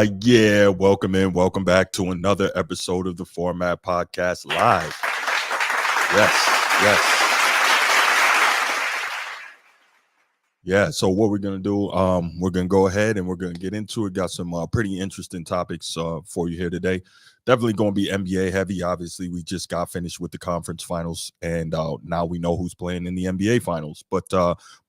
Yeah, welcome back to another episode of the Format Podcast live. Yes. Yeah, so what we're gonna do, we're gonna go ahead and we're gonna get into it. Got some pretty interesting topics for you here today. Definitely gonna be NBA heavy. Obviously, we just got finished with the conference finals, and now we know who's playing in the NBA finals. But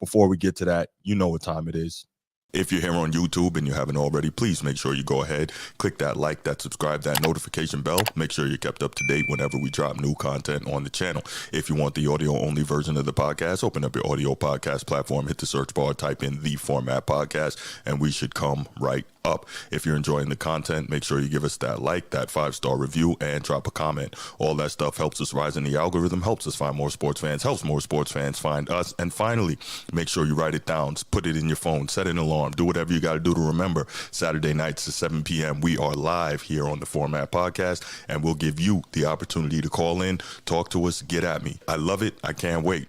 before we get to that, you know what time it is. If you're here on YouTube and you haven't already, please make sure you go ahead, click that like, that subscribe, that notification bell. Make sure you're kept up to date whenever we drop new content on the channel. If you want the audio-only version of the podcast, open up your audio podcast platform, hit the search bar, type in The Format Podcast, and we should come right up. If you're enjoying the content, make sure you give us that like, that 5-star review, and drop a comment. All that stuff helps us rise in the algorithm, helps us find more sports fans, helps more sports fans find us. And finally, make sure you write it down, put it in your phone, set an alarm, do whatever you got to do to remember. Saturday nights at 7 p.m. we are live here on the Format Podcast, and we'll give you the opportunity to call in, talk to us, get at me. I love it. I can't wait.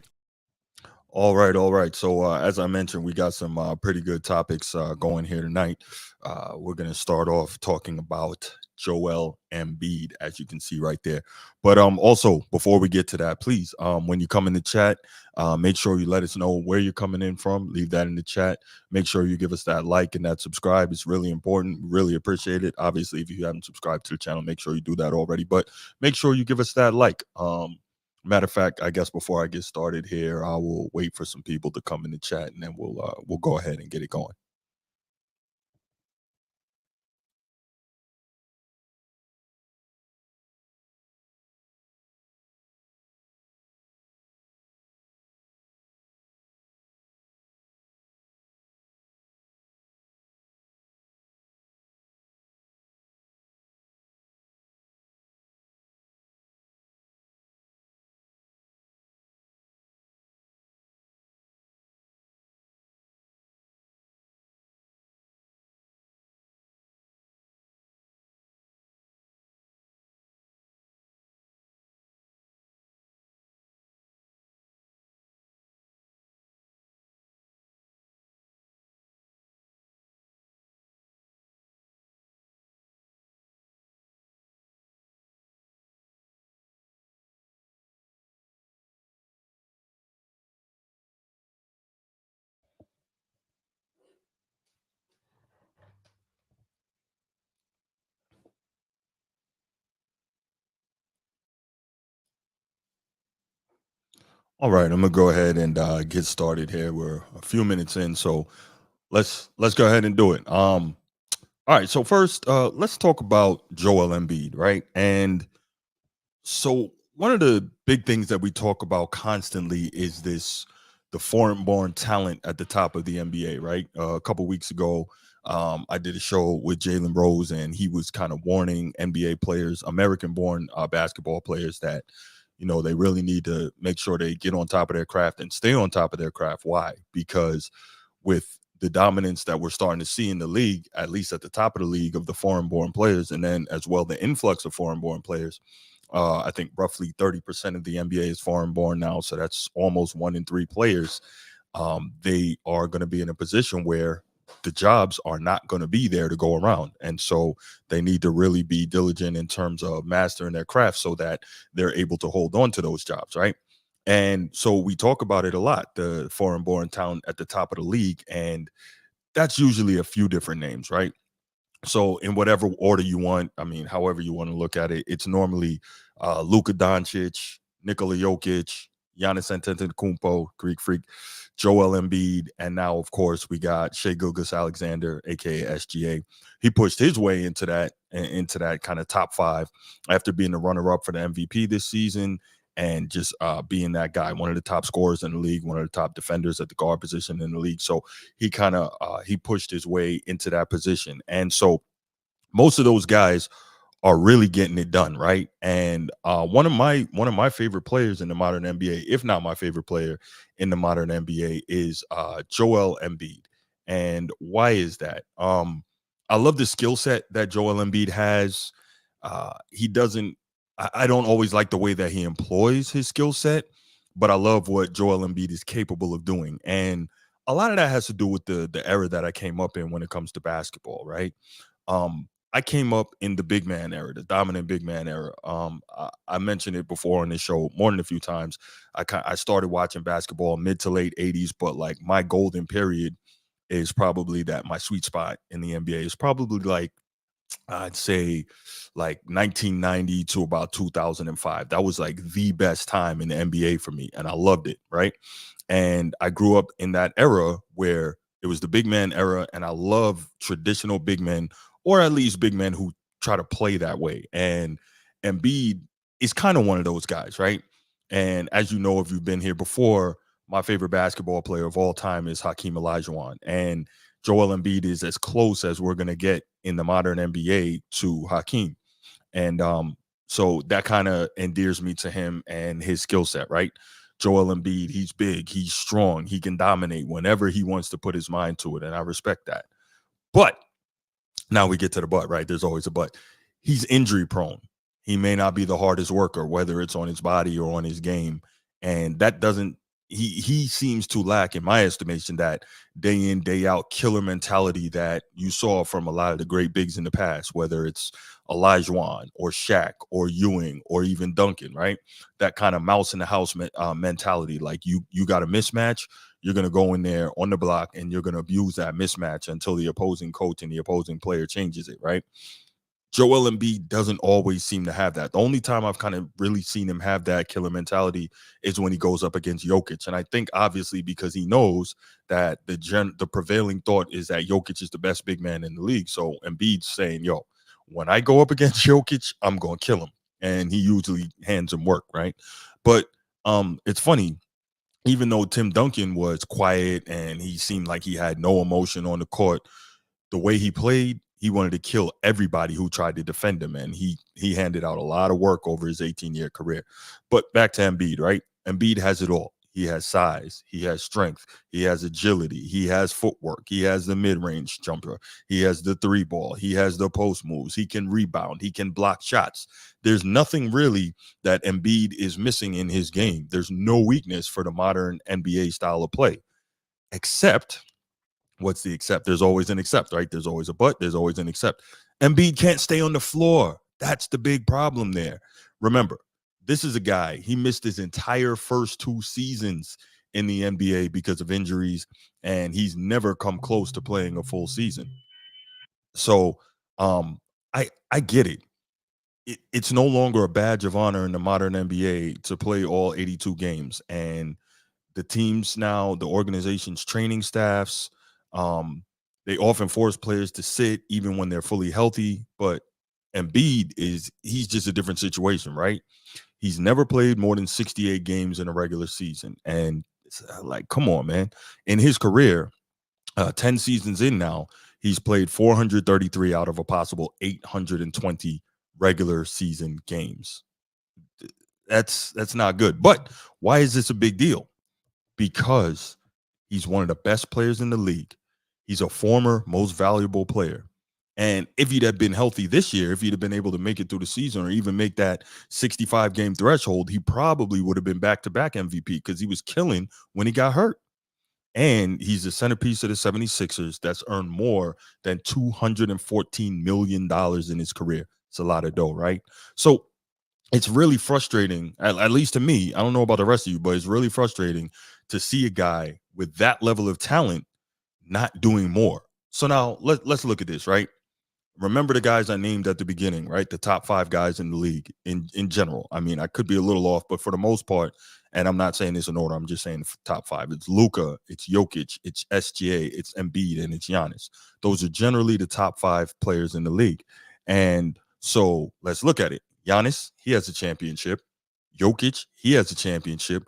All right. So as I mentioned, we got some pretty good topics going here tonight. We're going to start off talking about Joel Embiid, as you can see right there. But also, before we get to that, please, when you come in the chat, make sure you let us know where you're coming in from. Leave that in the chat. Make sure you give us that like and that subscribe. It's really important. Really appreciate it. Obviously, if you haven't subscribed to the channel, make sure you do that already. But make sure you give us that like. Matter of fact, I guess before I get started here, I will wait for some people to come in the chat, and then we'll go ahead and get it going. All right, I'm gonna go ahead and get started here. We're a few minutes in, so let's go ahead and do it. All right. So first, let's talk about Joel Embiid, right? And so one of the big things that we talk about constantly is the foreign-born talent at the top of the NBA, right? A couple weeks ago, I did a show with Jalen Rose, and he was kind of warning NBA players, American-born basketball players, that they really need to make sure they get on top of their craft and stay on top of their craft. Why? Because with the dominance that we're starting to see in the league, at least at the top of the league, of the foreign-born players, and then as well the influx of foreign-born players. I think roughly 30% of the NBA is foreign-born now, so that's almost 1 in 3 players. They are going to be in a position where the jobs are not going to be there to go around, and so they need to really be diligent in terms of mastering their craft so that they're able to hold on to those jobs, right? And so we talk about it a lot, the foreign-born talent at the top of the league, and that's usually a few different names, right? So in whatever order you want, I mean, however you want to look at it, it's normally Luka Doncic, Nikola Jokic, Giannis Antetokounmpo, Greek Freak, Joel Embiid, and now, of course, we got Shai Gilgeous-Alexander, aka SGA. He pushed his way into that kind of top 5 after being the runner-up for the MVP this season, and just being that guy, one of the top scorers in the league, one of the top defenders at the guard position in the league. So he kind of he pushed his way into that position, and so most of those guys are really getting it done, right? And one of my favorite players in the modern NBA, if not my favorite player in the modern NBA, is Joel Embiid. And why is that? I love the skill set that Joel Embiid has. He doesn't. I don't always like the way that he employs his skill set, but I love what Joel Embiid is capable of doing. And a lot of that has to do with the era that I came up in when it comes to basketball, right? I came up in the big man era, the dominant big man era. I mentioned it before on this show more than a few times. I started watching basketball mid to late '80s, but like my golden period is probably that my sweet spot in the NBA is probably like I'd say like 1990 to about 2005. That was like the best time in the NBA for me, and I loved it, right? And I grew up in that era where it was the big man era, and I love traditional big men, or at least big men who try to play that way. And Embiid is kind of one of those guys, right? And as you know, if you've been here before, my favorite basketball player of all time is Hakeem Olajuwon, and Joel Embiid is as close as we're gonna get in the modern NBA to Hakeem. And so that kind of endears me to him and his skill set, right? Joel Embiid, he's big, he's strong, he can dominate whenever he wants to put his mind to it, and I respect that. But now we get to the but, right? There's always a but. He's injury prone. He may not be the hardest worker, whether it's on his body or on his game. And that doesn't, he seems to lack, in my estimation, that day in, day out killer mentality that you saw from a lot of the great bigs in the past, whether it's Olajuwon or Shaq or Ewing or even Duncan, right? That kind of mouse in the house mentality. Like you got a mismatch, you're going to go in there on the block and you're going to abuse that mismatch until the opposing coach and the opposing player changes it, right? Joel Embiid doesn't always seem to have that. The only time I've kind of really seen him have that killer mentality is when he goes up against Jokic. And I think obviously because he knows that the prevailing thought is that Jokic is the best big man in the league. So Embiid's saying, yo, when I go up against Jokic, I'm going to kill him. And he usually hands him work, right? But it's funny, even though Tim Duncan was quiet and he seemed like he had no emotion on the court, the way he played, he wanted to kill everybody who tried to defend him, and he handed out a lot of work over his 18-year career. But back to Embiid, right? Embiid has it all. He has size, he has strength, he has agility, he has footwork, he has the mid-range jumper, he has the three ball, he has the post moves, he can rebound, he can block shots. There's nothing really that Embiid is missing in his game. There's no weakness for the modern NBA style of play, except what's the except? There's always an except, right? There's always a but, there's always an except. Embiid can't stay on the floor. That's the big problem there. Remember, this is a guy, he missed his entire first 2 seasons in the NBA because of injuries, and he's never come close to playing a full season. So I get it. It's no longer a badge of honor in the modern NBA to play all 82 games. And the teams now, the organization's training staffs, um, they often force players to sit even when they're fully healthy. But Embiid he's just a different situation, right? He's never played more than 68 games in a regular season. And it's like, come on, man. In his career, 10 seasons in now, he's played 433 out of a possible 820 regular season games. That's not good. But why is this a big deal? Because he's one of the best players in the league. He's a former most valuable player. And if he'd have been healthy this year, if he'd have been able to make it through the season or even make that 65 game threshold, he probably would have been back to back MVP because he was killing when he got hurt. And he's the centerpiece of the 76ers that's earned more than $214 million in his career. It's a lot of dough, right? So it's really frustrating, at least to me. I don't know about the rest of you, but it's really frustrating to see a guy with that level of talent not doing more. So now let's look at this, right? Remember the guys I named at the beginning, right? The top 5 guys in the league in general. I mean, I could be a little off, but for the most part, and I'm not saying this in order, I'm just saying the top 5. It's Luka, it's Jokic, it's SGA, it's Embiid, and it's Giannis. Those are generally the top 5 players in the league. And so let's look at it. Giannis, he has a championship. Jokic, he has a championship.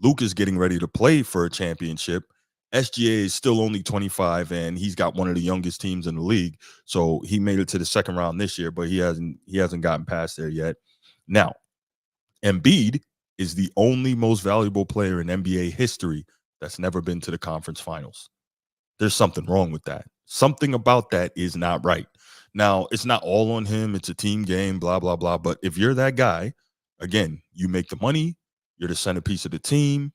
Luka's getting ready to play for a championship. SGA is still only 25, and he's got one of the youngest teams in the league. So he made it to the second round this year, but he hasn't gotten past there yet. Now, Embiid is the only most valuable player in NBA history that's never been to the conference finals. There's something wrong with that. Something about that is not right. Now, it's not all on him. It's a team game, blah, blah, blah. But if you're that guy, again, you make the money, you're the centerpiece of the team,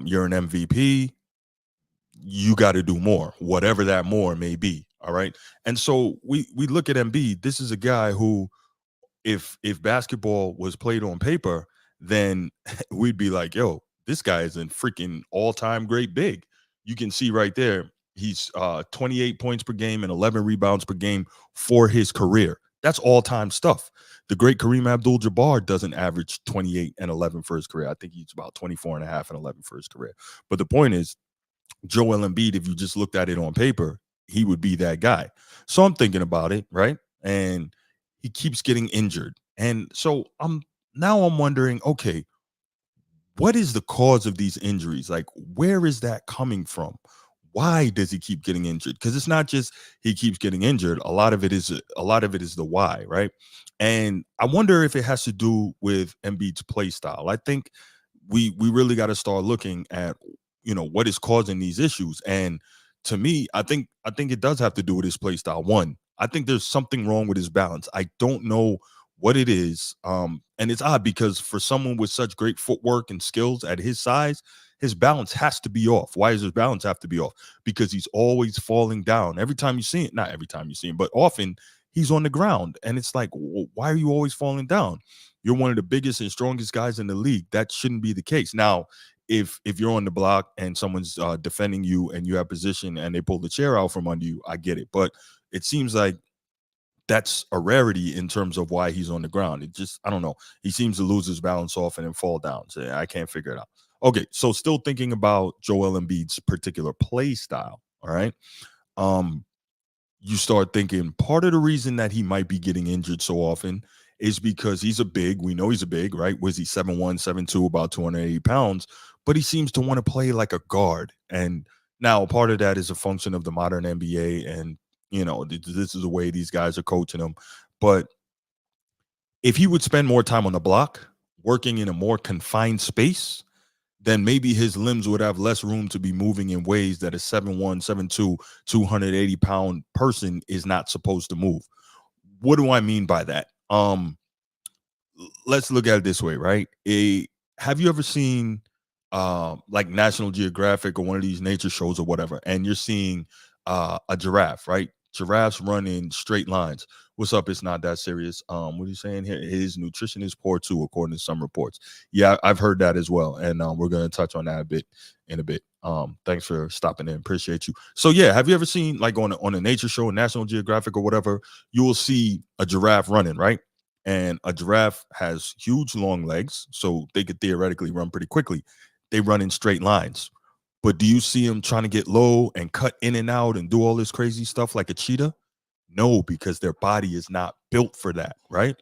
you're an MVP, you got to do more, whatever that more may be. All right. And so we look at Embiid. This is a guy who, if basketball was played on paper, then we'd be like, yo, this guy is a freaking all-time great big. You can see right there, he's 28 points per game and 11 rebounds per game for his career. That's all-time stuff. The great Kareem Abdul-Jabbar doesn't average 28 and 11 for his career. I think he's about 24 and a half and 11 for his career. But the point is, Joel Embiid, if you just looked at it on paper, he would be that guy. So I'm thinking about it, right? And he keeps getting injured. And so I'm wondering, okay, what is the cause of these injuries? Like, where is that coming from? Why does he keep getting injured? Because it's not just he keeps getting injured. A lot of it is the why, right? And I wonder if it has to do with Embiid's play style. I think we really got to start looking at what is causing these issues. And to me, I think it does have to do with his play style. One, I think there's something wrong with his balance. I don't know what it is. And it's odd because for someone with such great footwork and skills at his size, his balance has to be off. Why does his balance have to be off? Because he's always falling down. Every time you see it, not every time you see him, but often he's on the ground. And it's like, why are you always falling down? You're one of the biggest and strongest guys in the league. That shouldn't be the case. Now, if you're on the block and someone's defending you and you have position and they pull the chair out from under you, I get it. But it seems like that's a rarity in terms of why he's on the ground. It just, I don't know. He seems to lose his balance off and then fall down. So I can't figure it out. Okay, so still thinking about Joel Embiid's particular play style. All right. Um, you start thinking part of the reason that he might be getting injured so often is because he's a big. We know he's a big, right? Was he 7'1", 7'2", about 280 pounds? But he seems to want to play like a guard. And now part of that is a function of the modern NBA. And, this is the way these guys are coaching him. But if he would spend more time on the block, working in a more confined space, then maybe his limbs would have less room to be moving in ways that a 7'1", 7'2", 280-pound person is not supposed to move. What do I mean by that? Let's look at it this way, right? Have you ever seen like National Geographic or one of these nature shows or whatever, and you're seeing a giraffe, right? Giraffes run in straight lines. What's up? It's not that serious. What are you saying here? His nutrition is poor too, according to some reports. Yeah, I've heard that as well, and we're going to touch on that a bit in a bit. Thanks for stopping in. Appreciate you. So yeah, have you ever seen like on a nature show, National Geographic or whatever? You will see a giraffe running, right? And a giraffe has huge long legs, so they could theoretically run pretty quickly. They run in straight lines. But do you see them trying to get low and cut in and out and do all this crazy stuff like a cheetah? No, because their body is not built for that, right?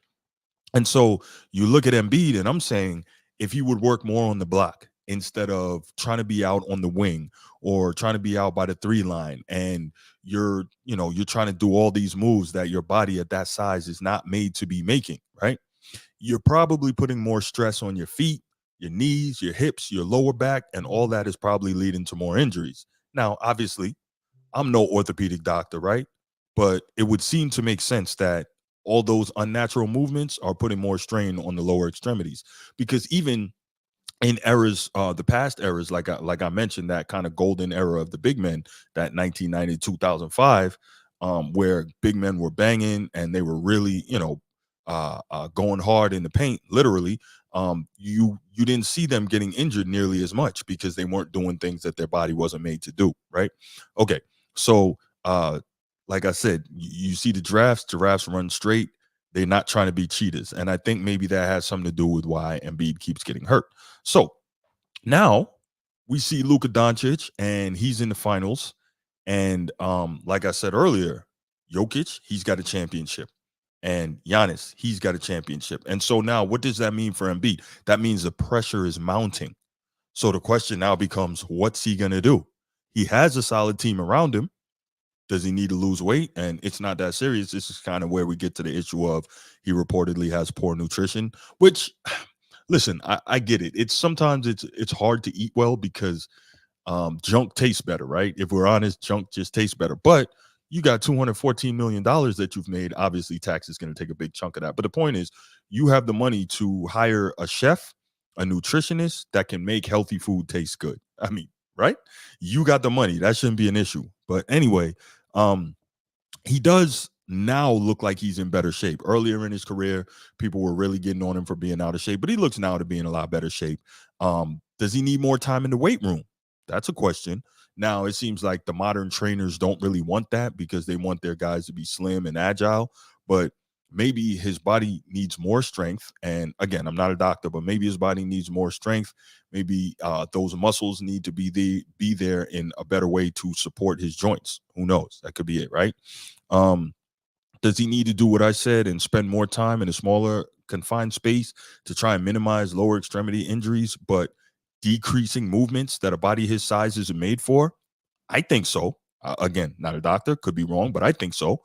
And so you look at Embiid, and I'm saying if he would work more on the block instead of trying to be out on the wing or trying to be out by the three line, and you're trying to do all these moves that your body at that size is not made to be making, right? You're probably putting more stress on your feet, your knees, your hips, your lower back, and all that is probably leading to more injuries. Now, obviously, I'm no orthopedic doctor, right? But it would seem to make sense that all those unnatural movements are putting more strain on the lower extremities, because even in eras, the past eras, like I mentioned, that kind of golden era of the big men, that 1990 2005, where big men were banging and they were really, going hard in the paint, literally. You didn't see them getting injured nearly as much because they weren't doing things that their body wasn't made to do, right? Okay, so like I said, you see the giraffes run straight. They're not trying to be cheetahs, and I think maybe that has something to do with why Embiid keeps getting hurt. So now we see Luka Doncic, and he's in the finals. And like I said earlier, Jokic, he's got a championship. And Giannis, he's got a championship. And so now what does that mean for Embiid? That means the pressure is mounting. So the question now becomes, what's he going to do? He has a solid team around him. Does he need to lose weight? And it's not that serious. This is kind of where we get to the issue of he reportedly has poor nutrition, which listen, I get it. It's hard to eat well because junk tastes better, right? If we're honest, junk just tastes better. But you got $214 million that you've made. Obviously, tax is going to take a big chunk of that. But the point is, you have the money to hire a chef, a nutritionist that can make healthy food taste good. I mean, right? You got the money. That shouldn't be an issue. But anyway, um, he does now look like he's in better shape. Earlier in his career, people were really getting on him for being out of shape, but he looks now to be in a lot better shape. Does he need more time in the weight room? That's a question. Now, it seems like the modern trainers don't really want that because they want their guys to be slim and agile, but maybe his body needs more strength. And again, I'm not a doctor, but maybe his body needs more strength. Maybe those muscles need to be there in a better way to support his joints. Who knows? That could be it, right? Um, does he need to do what I said and spend more time in a smaller confined space to try and minimize lower extremity injuries, but decreasing movements that a body his size isn't made for? I think so. Again, not a doctor, could be wrong, but I think so.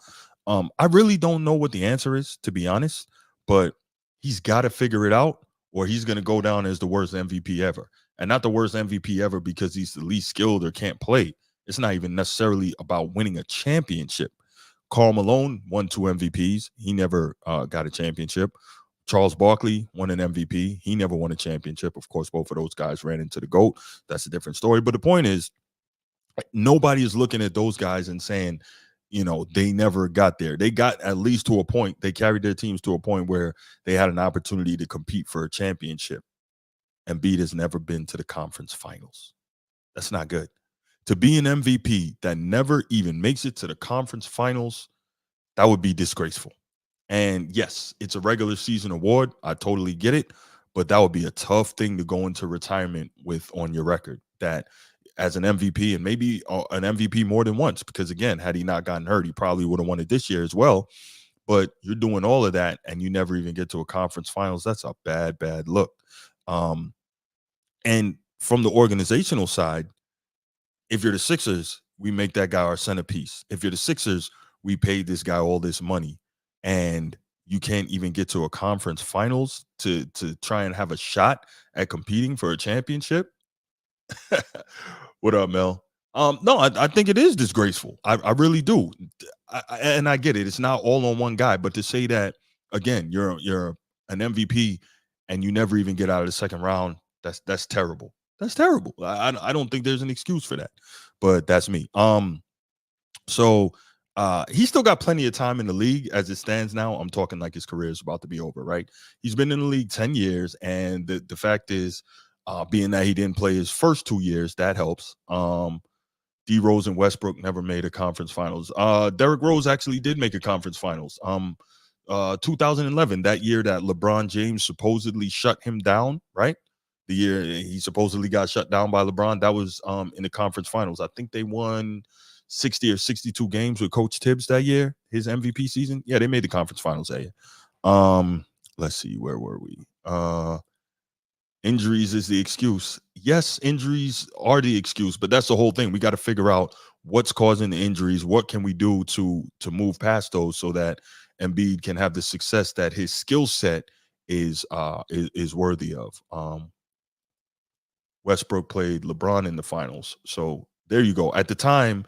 I really don't know what the answer is, to be honest, but he's got to figure it out, or he's going to go down as the worst MVP ever. And not the worst MVP ever because he's the least skilled or can't play. It's not even necessarily about winning a championship. Karl Malone won 2 MVPs. He never got a championship. Charles Barkley won an MVP. He never won a championship. Of course, both of those guys ran into the GOAT. That's a different story. But the point is, nobody is looking at those guys and saying, they never got there. They got at least to a point. They carried their teams to a point where they had an opportunity to compete for a championship. Embiid has never been to the conference finals. That's not good. To be an MVP that never even makes it to the conference finals, that would be disgraceful. And yes, it's a regular season award. I totally get it. But that would be a tough thing to go into retirement with on your record. That as an MVP, and maybe an MVP more than once, because again, had he not gotten hurt, he probably would have won it this year as well. But you're doing all of that and you never even get to a conference finals. That's a bad, bad look. Um, and from the organizational side, if you're the Sixers, we make that guy our centerpiece. If you're the Sixers, we paid this guy all this money, and you can't even get to a conference finals to try and have a shot at competing for a championship. What up, Mel? No, I think it is disgraceful. I really do. And I get it. It's not all on one guy, but to say that again, you're an MVP and you never even get out of the second round, that's terrible. That's terrible. I don't think there's an excuse for that. But that's me. So he's still got plenty of time in the league as it stands now. I'm talking like his career is about to be over, right? He's been in the league 10 years, and the fact is, being that he didn't play his first 2 years, that helps. D Rose and Westbrook never made a conference finals. Derrick Rose actually did make a conference finals. 2011, that year that LeBron James supposedly shut him down, right? The year he supposedly got shut down by LeBron, that was in the conference finals. I think they won 60 or 62 games with Coach Tibbs that year, his MVP season. Yeah, they made the conference finals that year. Let's see, where were we? Injuries is the excuse. Yes, injuries are the excuse, but that's the whole thing. We got to figure out what's causing the injuries. What can we do to move past those so that Embiid can have the success that his skill set is worthy of. Westbrook played LeBron in the finals, so there you go. At the time,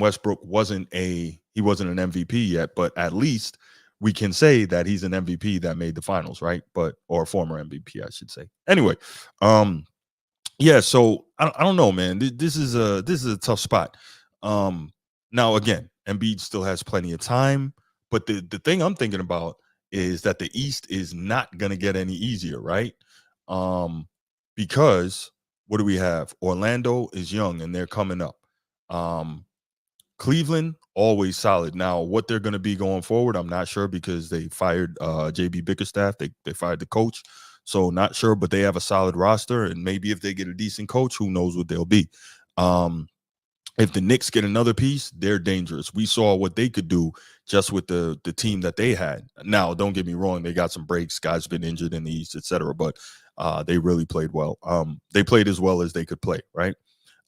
Westbrook wasn't an MVP yet, but at least we can say that he's an MVP that made the finals, right? Or a former MVP, I should say. Anyway, yeah. So I don't know, man. This is a tough spot. Um, Now again, Embiid still has plenty of time, but the thing I'm thinking about is that the East is not gonna get any easier, right? Um, because what do we have? Orlando is young and they're coming up. Um, Cleveland always solid. Now, what they're going to be going forward, I'm not sure because they fired JB Bickerstaff. They fired the coach, so not sure. But they have a solid roster, and maybe if they get a decent coach, who knows what they'll be. Um, if the Knicks get another piece, they're dangerous. We saw what they could do just with the team that they had. Now, don't get me wrong; they got some breaks. Guys been injured in the East, etc. But they really played well. They played as well as they could play, right?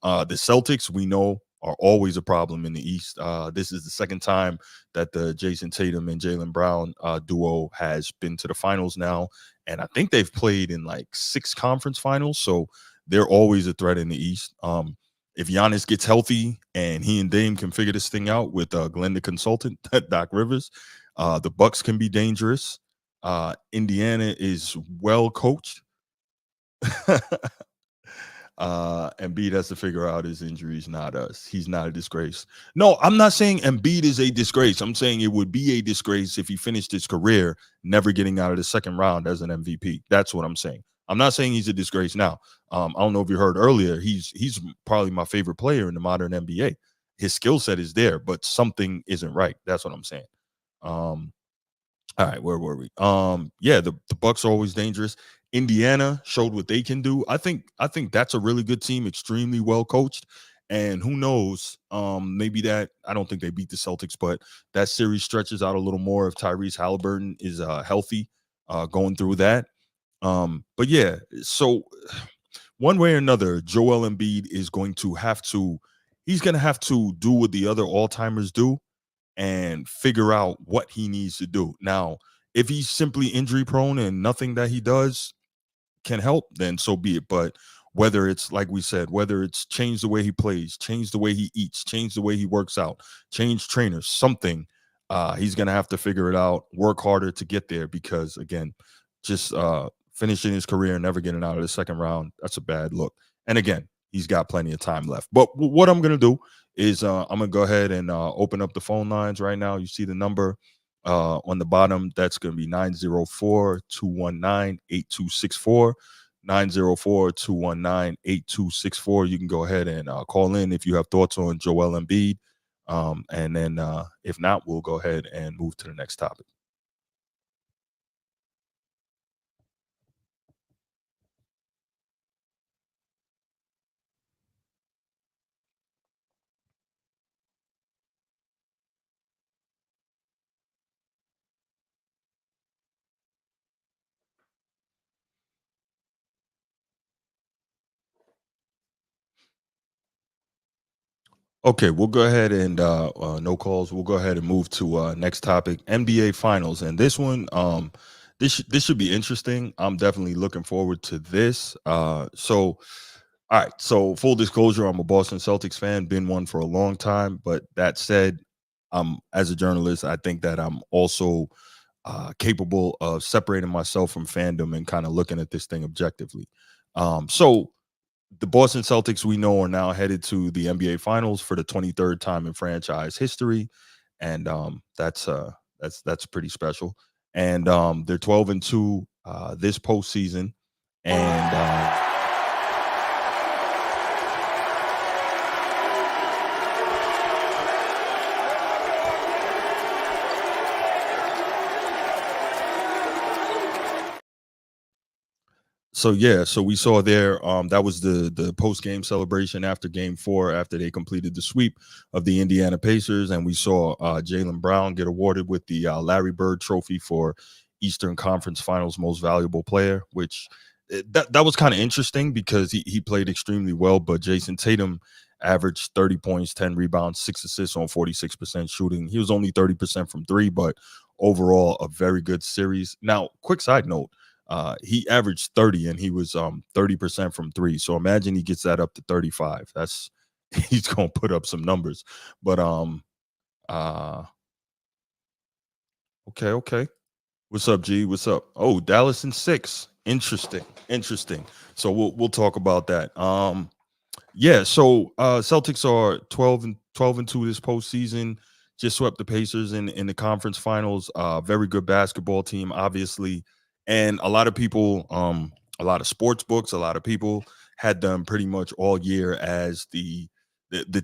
The Celtics, we know, are always a problem in the East. This is the second time that the Jason Tatum and Jaylen Brown duo has been to the finals now. And I think they've played in like 6 conference finals. So they're always a threat in the East. If Giannis gets healthy and he and Dame can figure this thing out with Glenn the consultant, Doc Rivers, the Bucks can be dangerous. Indiana is well coached. Embiid has to figure out his injuries, not us. He's not a disgrace. No, I'm not saying Embiid is a disgrace. I'm saying it would be a disgrace if he finished his career never getting out of the second round as an MVP. That's what I'm saying. I'm not saying he's a disgrace now. I don't know if you heard earlier. He's probably my favorite player in the modern NBA. His skill set is there, but something isn't right. That's what I'm saying. Um, all right, where were we? Yeah, the Bucks are always dangerous. Indiana showed what they can do. I think that's a really good team, extremely well coached. And who knows? Maybe that I don't think they beat the Celtics, but that series stretches out a little more if Tyrese Halliburton is healthy, going through that. But yeah, so one way or another, Joel Embiid is going to have to. He's going to have to do what the other all timers do and figure out what he needs to do. Now, if he's simply injury prone and nothing that he does can help, then so be it. But whether it's like we said, whether it's change the way he plays, change the way he eats, change the way he works out, change trainers, something, he's gonna have to figure it out, work harder to get there because again, just finishing his career and never getting out of the second round, that's a bad look. And again, he's got plenty of time left. But what I'm gonna do is I'm gonna go ahead and open up the phone lines right now. You see the number on the bottom. That's going to be 904-219-8264. 904-219-8264. You can go ahead and call in if you have thoughts on Joel Embiid. And then if not, we'll go ahead and move to the next topic. Okay, we'll go ahead and no calls. We'll go ahead and move to next topic, NBA Finals, and this one, this should be interesting. I'm definitely looking forward to this. All right, so full disclosure, I'm a Boston Celtics fan, been one for a long time. But that said, as a journalist, I think that I'm also capable of separating myself from fandom and kind of looking at this thing objectively. So the Boston Celtics we know are now headed to the NBA Finals for the 23rd time in franchise history, and that's pretty special. And they're 12-2 this postseason, and so yeah, so we saw there that was the post game celebration after game 4 after they completed the sweep of the Indiana Pacers, and we saw Jalen Brown get awarded with the Larry Bird Trophy for Eastern Conference Finals Most Valuable Player, which that was kind of interesting because he played extremely well, but Jason Tatum averaged 30 points, 10 rebounds, 6 assists on 46% shooting. He was only 30% from 3, but overall a very good series. Now, quick side note, he averaged 30 and he was 30% from 3. So imagine he gets that up to 35. That's he's gonna put up some numbers. But uh okay. What's up, G? What's up? Oh, Dallas in 6. Interesting. Interesting. So we'll talk about that. Yeah, so Celtics are 12-2 this postseason. Just swept the Pacers in the conference finals. Very good basketball team, obviously. And a lot of people, a lot of sports books, a lot of people had them pretty much all year as the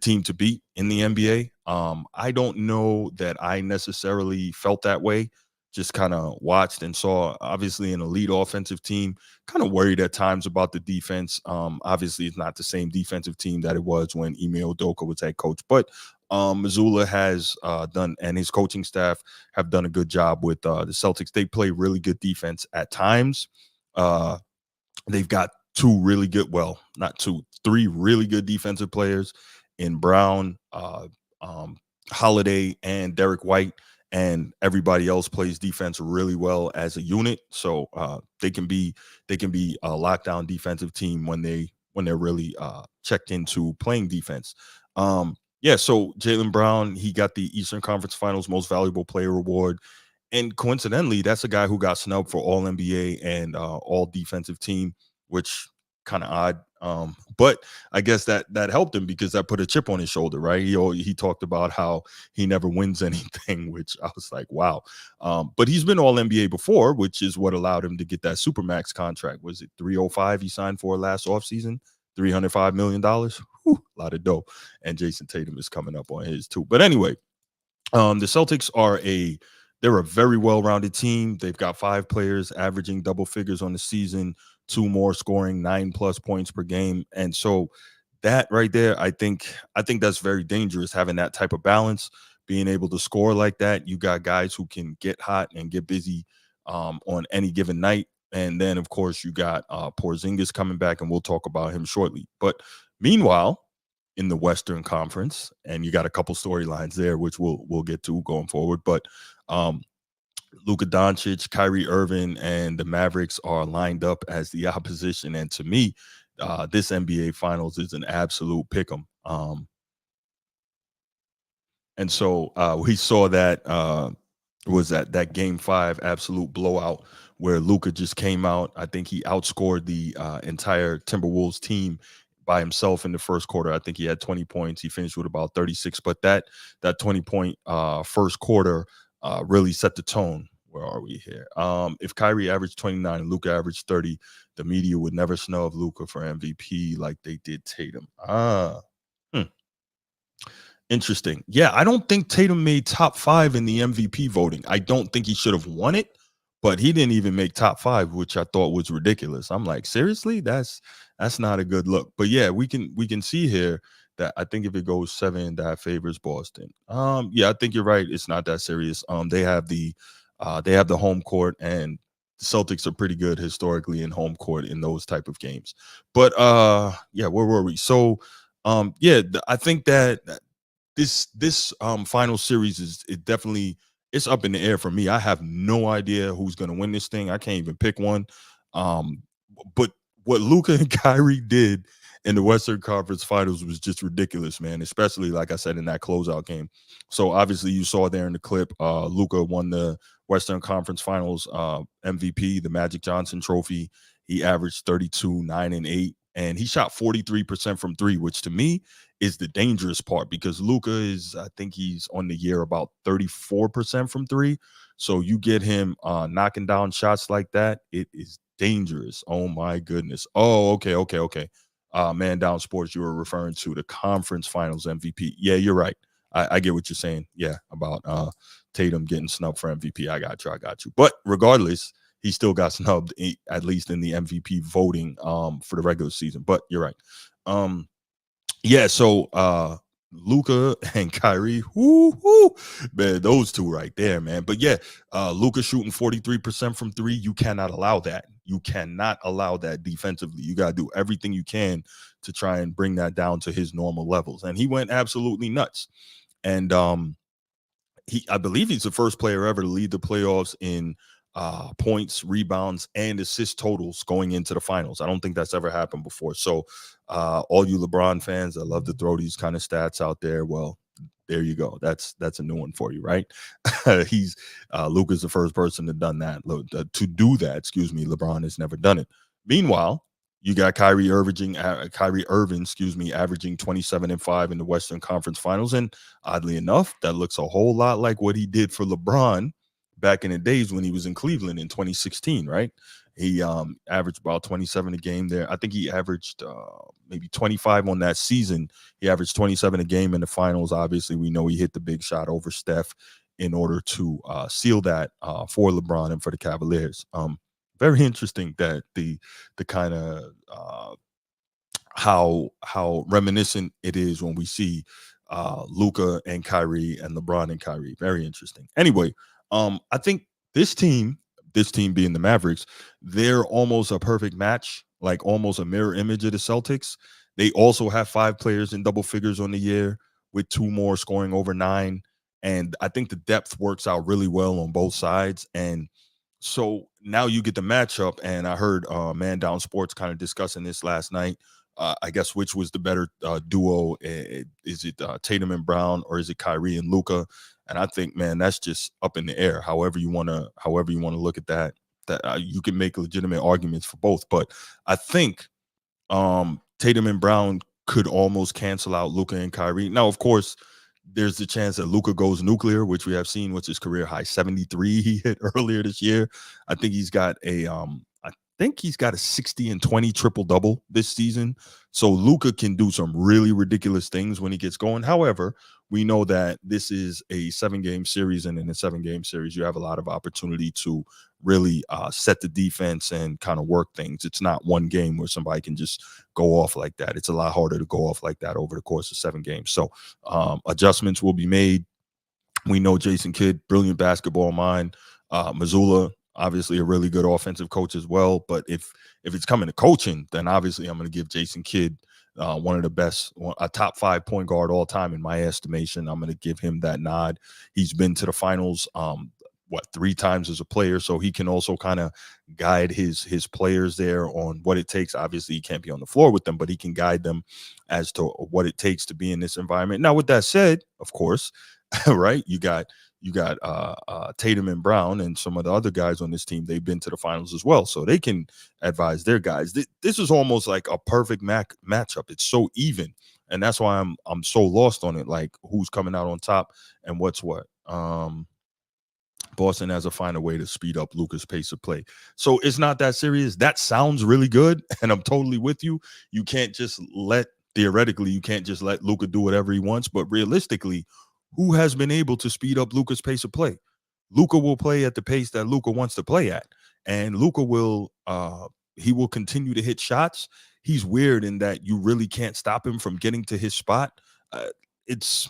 team to beat in the NBA. I don't know that I necessarily felt that way. Just kind of watched and saw obviously an elite offensive team, kind of worried at times about the defense. Obviously, it's not the same defensive team that it was when Ime Udoka was head coach, but Missoula has done, and his coaching staff have done a good job with the Celtics. They play really good defense at times. Uh, they've got two really good, well, not two, three really good defensive players in Brown, um, Holiday, and Derek White. And everybody else plays defense really well as a unit, so they can be a lockdown defensive team when they're really checked into playing defense. Yeah, so Jalen Brown, he got the Eastern Conference Finals Most Valuable Player award, and coincidentally, that's a guy who got snubbed for All NBA and All Defensive Team, which kind of odd. But I guess that helped him because that put a chip on his shoulder, right? He talked about how he never wins anything, which I was like, wow. But he's been all NBA before, which is what allowed him to get that supermax contract. Was it 305 he signed for last offseason? $305 million. A lot of dough. And Jason Tatum is coming up on his too. But anyway, the Celtics they're a very well-rounded team. They've got 5 players averaging double figures on the season, 2 more scoring 9+ points per game. And so that right there, I think that's very dangerous, having that type of balance, being able to score like that. You got guys who can get hot and get busy on any given night. And then of course you got Porzingis coming back, and we'll talk about him shortly. But meanwhile, in the Western Conference, and you got a couple storylines there, which we'll get to going forward. But um, Luka Doncic, Kyrie Irving, and the Mavericks are lined up as the opposition. And to me, this NBA Finals is an absolute pick 'em. And so we saw that was that game 5 absolute blowout where Luca just came out. I think he outscored the entire Timberwolves team by himself in the first quarter. I think he had 20 points. He finished with about 36. But that 20-point first quarter really set the tone. Where are we here? If Kyrie averaged 29 and Luca averaged 30, the media would never snub Luca for MVP like they did Tatum. Hmm. Interesting. Yeah, I don't think Tatum made top 5 in the MVP voting. I don't think he should have won it, but he didn't even make top 5, which I thought was ridiculous. I'm like, seriously? That's not a good look. But yeah, we can see here that I think if it goes 7, that favors Boston. Yeah, I think you're right. It's not that serious. They have the home court, and the Celtics are pretty good historically in home court in those type of games. But yeah, where were we? So yeah, I think that this final series is it definitely it's up in the air for me. I have no idea who's going to win this thing. I can't even pick one. Um, but what Luca and Kyrie did in the Western Conference Finals was just ridiculous, man. Especially like I said in that closeout game. So obviously you saw there in the clip, Luca won the Western Conference Finals MVP, the Magic Johnson Trophy. He averaged 32, 9, and 8, and he shot 43% from three, which to me is the dangerous part because Luca is, I think he's on the year about 34% from three. So you get him knocking down shots like that, it is dangerous. Oh my goodness. Oh, okay, okay, okay. Man down sports, you were referring to the conference finals MVP. Yeah, you're right. I get what you're saying. Yeah, about Tatum getting snubbed for MVP. I got you. I got you. But regardless, he still got snubbed at least in the MVP voting for the regular season. But you're right. Um, yeah, so Luca and Kyrie, whoo, man, those two right there, man. But yeah, Luca shooting 43% from three. You cannot allow that. You cannot allow that defensively. You gotta do everything you can to try and bring that down to his normal levels. And he went absolutely nuts. And I believe he's the first player ever to lead the playoffs in points, rebounds, and assist totals going into the finals. I don't think that's ever happened before. So, all you LeBron fans that love to throw these kind of stats out there, well, there you go. That's a new one for you, right? He's Luka's the first person to done that. To do that, excuse me. LeBron has never done it. Meanwhile, you got Kyrie Irving, excuse me, averaging 27 and 5 in the Western Conference Finals, and oddly enough, that looks a whole lot like what he did for LeBron back in the days when he was in Cleveland in 2016, right? He averaged about 27 a game there. I think he averaged maybe 25 on that season. He averaged 27 a game in the finals. Obviously, we know he hit the big shot over Steph in order to seal that for LeBron and for the Cavaliers. Very interesting that the kind of how reminiscent it is when we see Luca and Kyrie and LeBron and Kyrie. Very interesting. Anyway, I think this team being the Mavericks, they're almost a perfect match, like almost a mirror image of the Celtics. They also have 5 players in double figures on the year, with 2 more scoring over 9. And I think the depth works out really well on both sides. And so now you get the matchup, and I heard Man Down Sports kind of discussing this last night. I guess which was the better duo? Is it Tatum and Brown, or is it Kyrie and Luca? And I think, man, that's just up in the air. However you wanna look at that, that you can make legitimate arguments for both. But I think Tatum and Brown could almost cancel out Luka and Kyrie. Now, of course, there's the chance that Luka goes nuclear, which we have seen, which is career high 73 he hit earlier this year. I think he's got a 60 and 20 triple double this season. So Luka can do some really ridiculous things when he gets going. However, we know that this is a 7-game series, and in a 7-game series, you have a lot of opportunity to really set the defense and kind of work things. It's not one game where somebody can just go off like that. It's a lot harder to go off like that over the course of 7 games. So adjustments will be made. We know Jason Kidd, brilliant basketball mind. Missoula, obviously a really good offensive coach as well. But if it's coming to coaching, then obviously I'm going to give Jason Kidd one of the best, a top 5 point guard all time in my estimation. I'm going to give him that nod. He's been to the finals, 3 times as a player, so he can also kind of guide his players there on what it takes. Obviously, he can't be on the floor with them, but he can guide them as to what it takes to be in this environment. Now, with that said, of course, right, you got Tatum and Brown and some of the other guys on this team. They've been to the finals as well, so they can advise their guys. This is almost like a perfect matchup. It's so even, and that's why I'm so lost on it. Like, who's coming out on top and what's what. Boston has to find a way to speed up Luka's pace of play. So it's not that serious. That sounds really good, and I'm totally with you. You can't just theoretically, you can't just let Luka do whatever he wants, but realistically, who has been able to speed up Luka's pace of play? Luka will play at the pace that Luka wants to play at, and Luka will he will continue to hit shots. He's weird in that you really can't stop him from getting to his spot. It's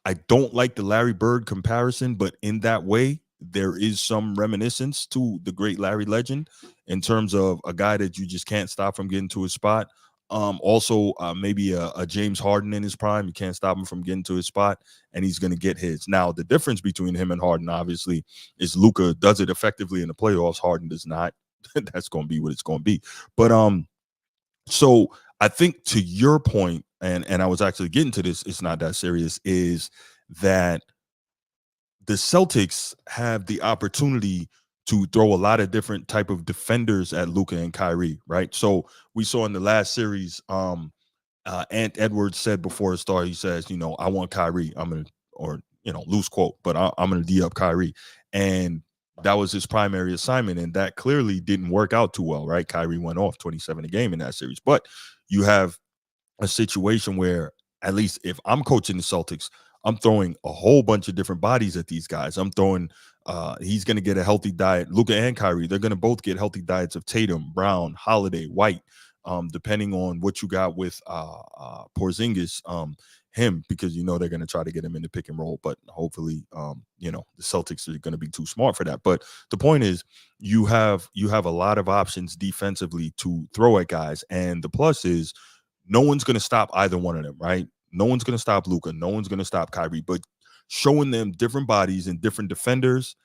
I don't like the Larry Bird comparison, but in that way, there is some reminiscence to the great Larry Legend in terms of a guy that you just can't stop from getting to his spot. Also, maybe a James Harden in his prime. You can't stop him from getting to his spot, and he's going to get his. Now, the difference between him and Harden, obviously, is Luka does it effectively in the playoffs. Harden does not. That's going to be what it's going to be. But so I think, to your point, and I was actually getting to this, it's not that serious, is that the Celtics have the opportunity to throw a lot of different type of defenders at Luka and Kyrie, right? So we saw in the last series, Ant Edwards said before it started, he says, I want Kyrie. I'm gonna, or loose quote, but I'm gonna D up Kyrie, and that was his primary assignment, and that clearly didn't work out too well, right? Kyrie went off 27 a game in that series, but you have a situation where, at least if I'm coaching the Celtics, I'm throwing a whole bunch of different bodies at these guys. I'm throwing he's going to get a healthy diet. Luka and Kyrie, they're going to both get healthy diets of Tatum, Brown, Holiday, White, depending on what you got with Porzingis, him, because they're going to try to get him in the pick and roll, but hopefully the Celtics are going to be too smart for that. But the point is, you have a lot of options defensively to throw at guys, and the plus is no one's going to stop either one of them, right? No one's going to stop Luka. No one's going to stop Kyrie. But showing them different bodies and different defenders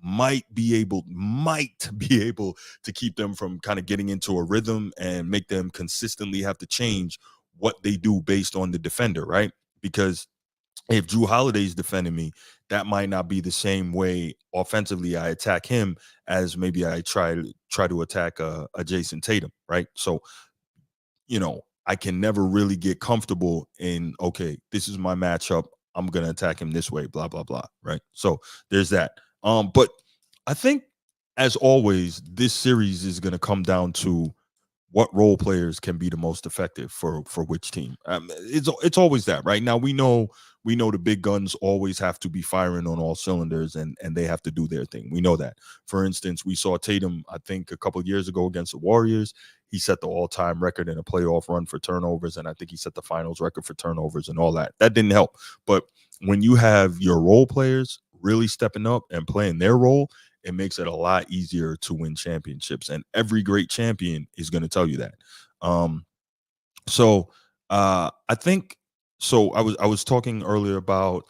might be able to keep them from kind of getting into a rhythm and make them consistently have to change what they do based on the defender, right? Because if Drew Holiday's defending me, that might not be the same way offensively I attack him as maybe I try to attack a Jason Tatum, right? So I can never really get comfortable in, okay, this is my matchup. I'm going to attack him this way, blah, blah, blah. Right. So there's that. But I think, as always, this series is going to come down to what role players can be the most effective for which team. It's always that, right? Now we know the big guns always have to be firing on all cylinders, and they have to do their thing. We know that. For instance, we saw Tatum, I think, a couple of years ago against the Warriors. He set the all-time record in a playoff run for turnovers, and I think he set the finals record for turnovers and all that. That didn't help. But when you have your role players really stepping up and playing their role, it makes it a lot easier to win championships. And every great champion is going to tell you that. So I think, so I was talking earlier about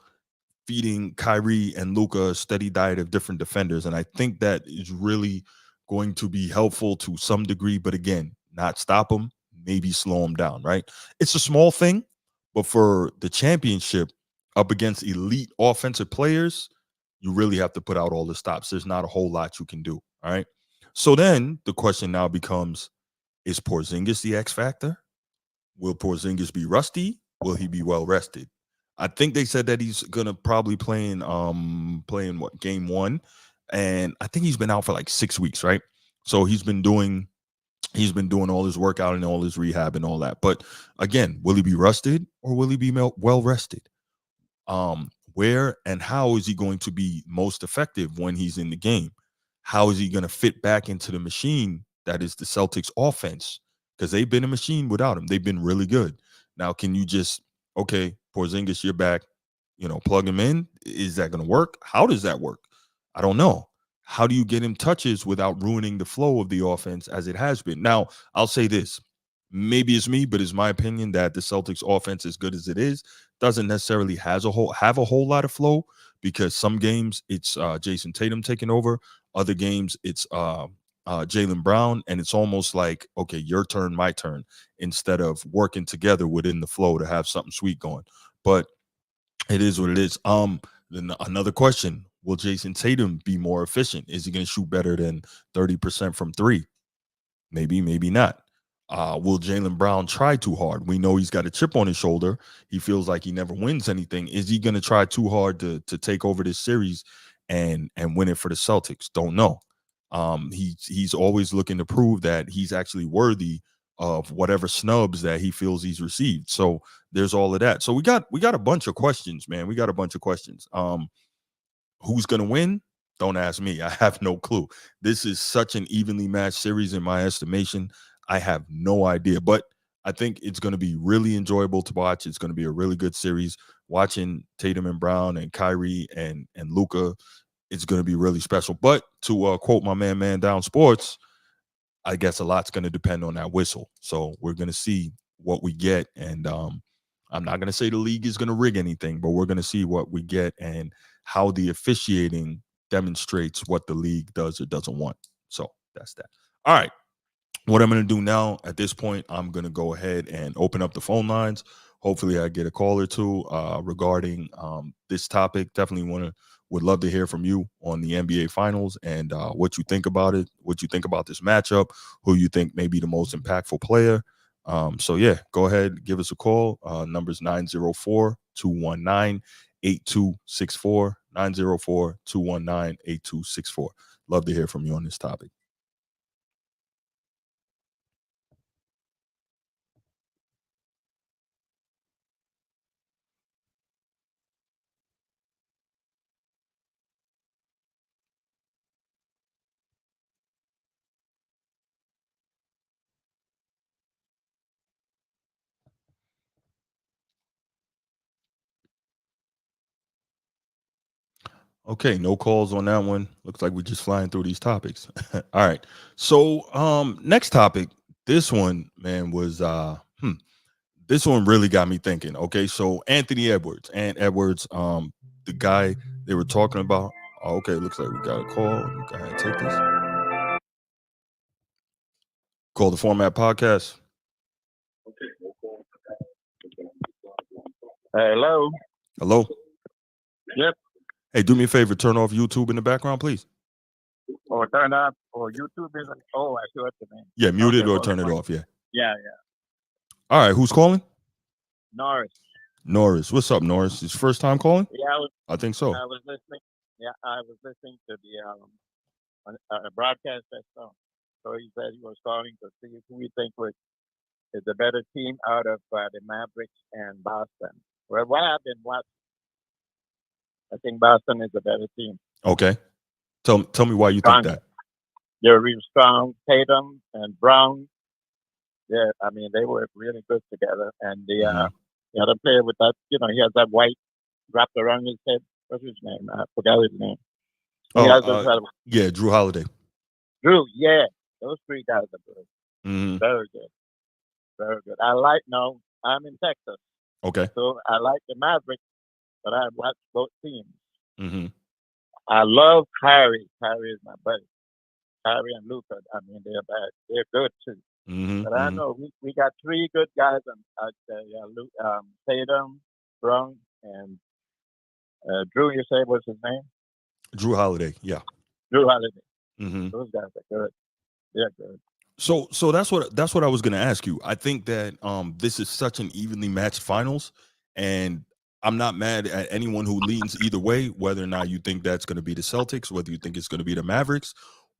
feeding Kyrie and Luka a steady diet of different defenders. And I think that is really going to be helpful to some degree, but again, not stop them, maybe slow them down, right? It's a small thing, but for the championship up against elite offensive players, you really have to put out all the stops. There's not a whole lot you can do. All right. So then the question now becomes, Is Porzingis the X factor? Will Porzingis be rusty? Will he be well rested? I think they said that he's gonna probably playing what game one, and I think he's been out for like 6 weeks, right? So he's been doing all his workout and all his rehab and all that. But again, will he be rusted or will he be well rested? Where and how is he going to be most effective when he's in the game? How is he going to fit back into the machine that is the Celtics offense? Because they've been a machine without him. They've been really good. Now, can you just, okay, Porzingis, you're back, plug him in? Is that going to work? How does that work? I don't know. How do you get him touches without ruining the flow of the offense as it has been? Now, I'll say this. Maybe it's me, but it's my opinion that the Celtics offense, as good as it is, doesn't necessarily have a whole lot of flow because some games it's Jason Tatum taking over, other games it's Jaylen Brown, and it's almost like okay, your turn, my turn, instead of working together within the flow to have something sweet going. But it is what it is. Then another question: will Jason Tatum be more efficient? Is he going to shoot better than 30% from three? Maybe, maybe not. Will Jaylen Brown try too hard? We know he's got a chip on his shoulder. He feels like he never wins anything. Is he going to try too hard to take over this series and win it for the Celtics? Don't know. He's always looking to prove that he's actually worthy of whatever snubs that he feels he's received. So there's all of that. So we got a bunch of questions, man. We got a bunch of questions. Who's going to win? Don't ask me. I have no clue. This is such an evenly matched series in my estimation. I have no idea, but I think it's going to be really enjoyable to watch. It's going to be a really good series. Watching Tatum and Brown and Kyrie and Luca, it's going to be really special. But to quote my man down sports, I guess a lot's going to depend on that whistle. So we're going to see what we get, and I'm not going to say the league is going to rig anything, but we're going to see what we get and how the officiating demonstrates what the league does or doesn't want. So that's that. All right. What I'm going to do now at this point, I'm going to go ahead and open up the phone lines. Hopefully, I get a call or two regarding this topic. Definitely would love to hear from you on the NBA Finals and what you think about it, what you think about this matchup, who you think may be the most impactful player. So yeah, go ahead, give us a call. Numbers 904-219-8264, 904-219-8264. Love to hear from you on this topic. Okay, no calls on that one. Looks like we're just flying through these topics. All right. So next topic, this one, man, was this one really got me thinking. Okay, so Anthony Edwards, the guy they were talking about. Oh, okay, looks like we got a call. Go ahead, take this. Call the Format Podcast. Hello. Hello. Yep. Hey, do me a favor, turn off YouTube in the background, please. Or turn up. Or YouTube is. Oh, I see what you mean. Yeah, mute it Okay, or hold turn it on. off. Yeah. Yeah. All right, who's calling? Norris. Norris. What's up, Norris? His first time calling? Yeah, I think so. I was listening. Yeah, I was listening to the broadcast I saw. So he said he was calling to see who he think is the better team out of the Mavericks and Boston. Well, what I've been watching, I think Boston is a better team. Okay. Tell me why you think that. They're real strong. Tatum and Brown. Yeah, I mean they work really good together. And the other player with that, he has that white wrapped around his head. What's his name? I forgot his name. Yeah, Drew Holiday. Drew, yeah, those three guys are good. Mm-hmm. Very good, very good. I'm in Texas, Okay. so I like the Mavericks, but I watch both teams. Mm-hmm. I love Kyrie. Kyrie is my buddy. Kyrie and Luca. I mean, they're good too. Mm-hmm. But I know we got three good guys Tatum, Brown, and Drew. You say what's his name? Drew Holiday. Yeah. Drew Holiday. Mm-hmm. Those guys are good. They're good. So that's what I was going to ask you. I think that this is such an evenly matched finals, and I'm not mad at anyone who leans either way, whether or not you think that's going to be the Celtics, whether you think it's going to be the Mavericks.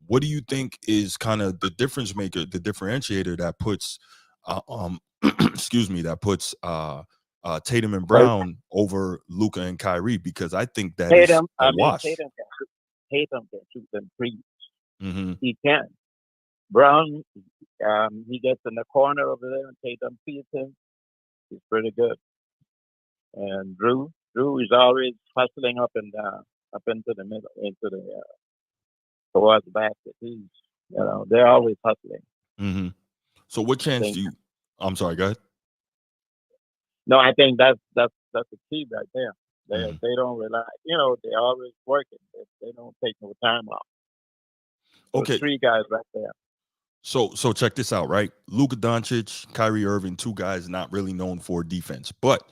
What do you think is kind of the difference maker, the differentiator that puts, excuse me, that puts Tatum and Well, Brown over Luca and Kyrie? Because I think that is Tatum, a I mean, wash. Tatum can shoot them three. Mm-hmm. He can. Brown, he gets in the corner over there and Tatum feeds him. He's pretty good. And Drew is always hustling up and down, up into the middle, into the towards the basket. They're always hustling. Mm-hmm. So what I chance do think you? I'm sorry, go ahead. no, I think that's the key right there. Mm-hmm. They don't rely. They're always working. They don't take no time off. Those Okay, three guys right there. so check this out, right? Luka Doncic, Kyrie Irving, two guys not really known for defense, but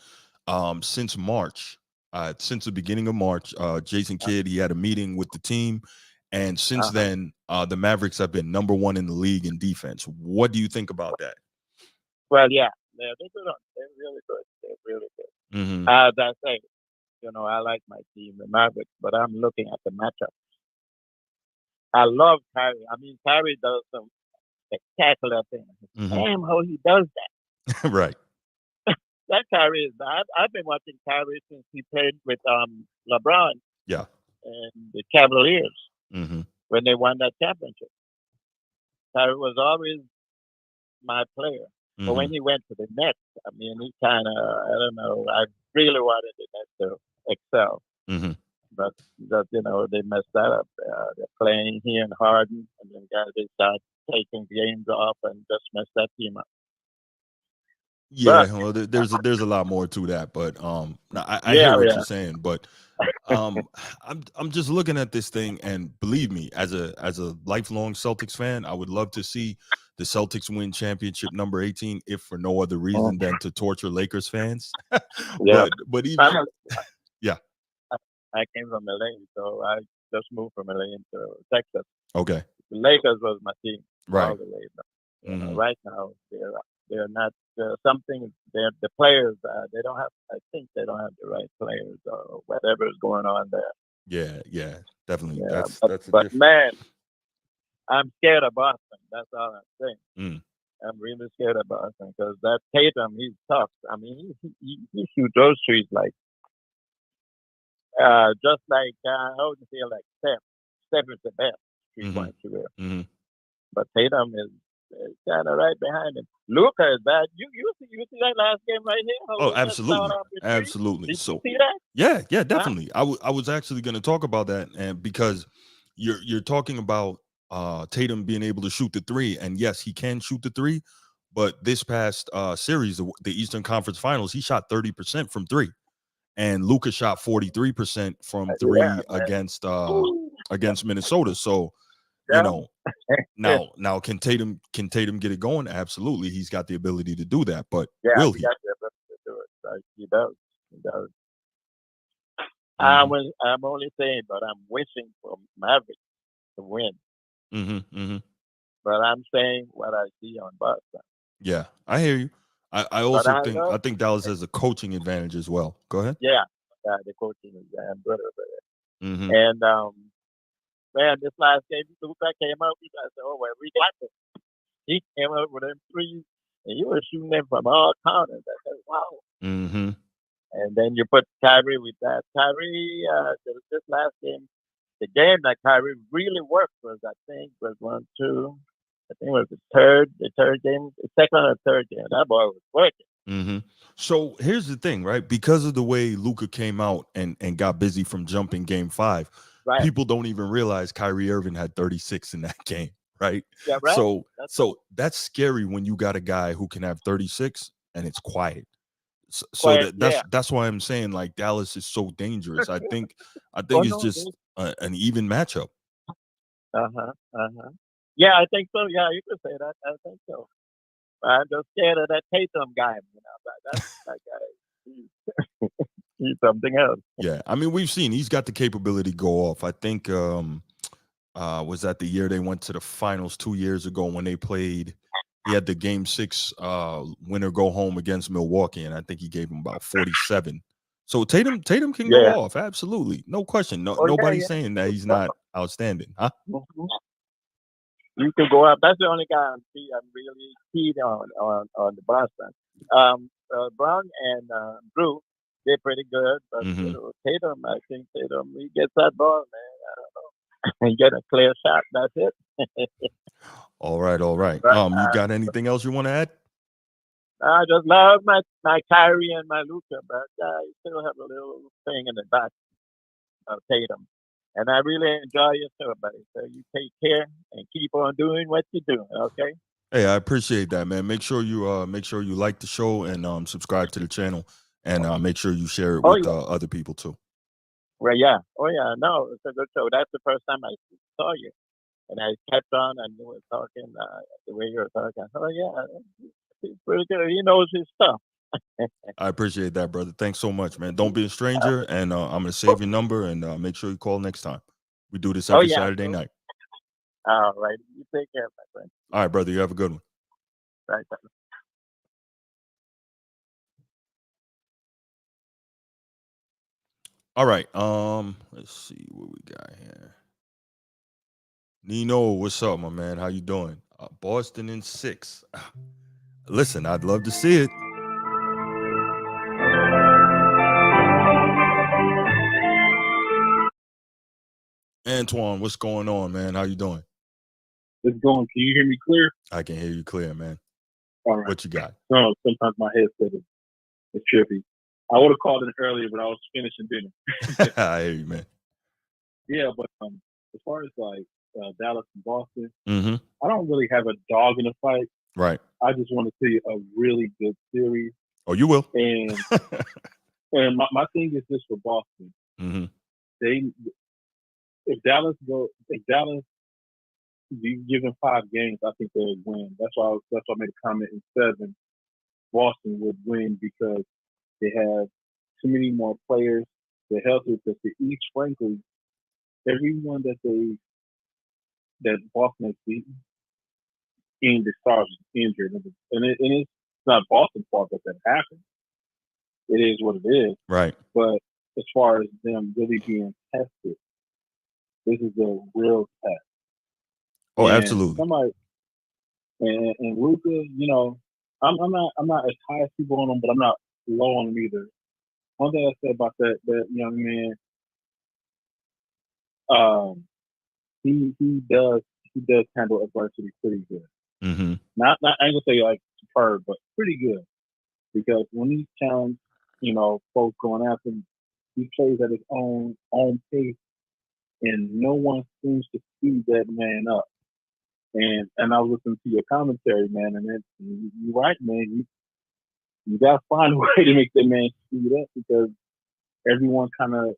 since March, since the beginning of March, Jason Kidd he had a meeting with the team, and since Uh-huh. then, the Mavericks have been number one in the league in defense. What do you think about that? Well, yeah, they're good. They're really good. They're really good. Mm-hmm. As I say, I like my team, the Mavericks, but I'm looking at the matchup. I love Kyrie. I mean, Kyrie does some spectacular things. Mm-hmm. Damn, how he does that. Right. That Kyrie is. I've been watching Kyrie since he played with LeBron Yeah. and the Cavaliers Mm-hmm. when they won that championship. Kyrie was always my player. But Mm-hmm. when he went to the Nets, I mean, he kind of, I don't know, I really wanted the Nets to excel. Mm-hmm. But they messed that up. They're playing he and Harden, and then guys they start taking games off and just mess that team up. But Yeah, well, there's a lot more to that, but I hear yeah, what yeah. you're saying, but um, I'm just looking at this thing, and believe me, as a lifelong Celtics fan, I would love to see the Celtics win championship number 18, if for no other Mm, reason than to torture Lakers fans. yeah. But even I'm a, yeah, I came from LA, so I just moved from LA into Texas. okay, The Lakers was my team right, all the way. But, hmm right now, they're not something. They're the players. They don't have. I think they don't have the right players or whatever is going on there. yeah, yeah, definitely. Yeah, That's a but different. man, I'm scared of Boston. That's all I'm saying. Mm, I'm really scared of Boston because that Tatum, he's tough. I mean, he shoots those trees like just like I would feel like Steph. Steph is the best three hmm point shooter, hmm but Tatum is kind of right behind him. Luca is bad. You see that last game right here? How Oh, he just started absolutely, off with three. absolutely. Did you So see that? yeah, yeah, Huh? definitely. I was actually going to talk about that, and because you're talking about Tatum being able to shoot the three, and yes, he can shoot the three, but this past series, the Eastern Conference Finals, he shot 30% from three, and Luca shot 43% from Yeah, three man. Ooh. against Minnesota. So you Yeah, know now can Tatum get it going? Absolutely, he's got the ability to do that, but yeah. will He he? got the ability to do it. Like, he does. He does. Hmm I'm only saying, but I'm wishing for Mavericks to win. hmm But I'm saying what I see on Boston. Yeah, I hear you. I But also I think love, I think Dallas has a coaching advantage as well. Go ahead. yeah, the coaching is damn good over Hmm there. And man, this last game, Luka came out. I said, "Oh well, we got this." He came out with them threes, and you were shooting them from all corners. I said, "Wow." hmm And then you put Kyrie with that. Kyrie, this last game, the game that Kyrie really worked was, I think, was one, two. I think it was the third game, the second or third game. That boy was working. hmm So here's the thing, right? Because of the way Luca came out and got busy from jumping game five, Right. people don't even realize Kyrie Irving had 36 in that game, right? Yeah, right. So That's right. so that's scary when you got a guy who can have 36 and it's quiet. So Quiet, that yeah. that's why I'm saying like Dallas is so dangerous. I think Oh it's no, just an even matchup. uh-huh. Yeah, I think so. Yeah, you could say that. I think so. I'm just scared of that Tatum guy. That guy. He's something else. Yeah, I mean we've seen he's got the capability to go off. I think Was that the year they went to the finals 2 years ago when they played? He had the game six winner go home against Milwaukee, and I think he gave him about 47. So Tatum can go Yeah. off, absolutely, no question. No, Oh yeah, nobody's yeah. saying that he's not outstanding, huh? Mhm. You can go up. That's the only guy I'm really keen on the Boston. Brown and Drew, they're pretty good, but Hmm. Tatum, I think Tatum, he gets that ball, man. And get a clear shot. That's it. All right, all right. But You got anything else you want to add? I just love my Kyrie and my Luca, but I still have a little thing in the back of Tatum. And I really enjoy your show, buddy. So you take care and keep on doing what you're doing, okay? Hey, I appreciate that, man. Make sure you like the show and subscribe to the channel, and make sure you share it Oh with yeah. other people too. Well, yeah. Oh yeah. No, it's a good show. That's the first time I saw you, and I kept on and you were talking the way you were talking. Oh yeah, he's pretty good. He knows his stuff. I appreciate that, brother. Thanks so much, man. Don't be a stranger, and I'm gonna save your number and make sure you call next time. We do this Oh every yeah. Saturday So, night. all right. You take care, my friend. All right, brother. You have a good one. Right. All right. Let's see what we got here. Nino, what's up, my man? How you doing? Boston in 6. Listen, I'd love to see it. Antoine, what's going on, man? How you doing? It's going. Can you hear me clear? I can hear you clear, man. All right. What you got? No, sometimes my headset is trippy. I would have called it earlier, but I was finishing dinner. I hear you, man. Yeah, but as far as like Dallas and Boston, Mm-hmm. I don't really have a dog in the fight. Right. I just want to see a really good series. Oh, you will. And my thing is this for Boston. Mm-hmm. They if Dallas you give them 5 games, I think they would win. That's why I made a comment in 7. Boston would win because they have too many more players. They're healthy because the East, frankly, everyone that Boston has beaten in the stars is injured, and it's not Boston's fault that happened. It is what it is. Right. But as far as them really being tested, this is a real test. Oh, And absolutely. somebody and Luca, I'm not as high as people on him, but I'm not low on him either. One thing I said about that young man, um, he does handle adversity pretty good. Mm-hmm. Not I ain't gonna say like superb, but pretty good. Because when he's challenged, folks going after him, he plays at his own pace, and no one seems to speed that man up. And I was listening to your commentary, man, and you're right, man. You gotta find a way to make that man speed up because everyone kind of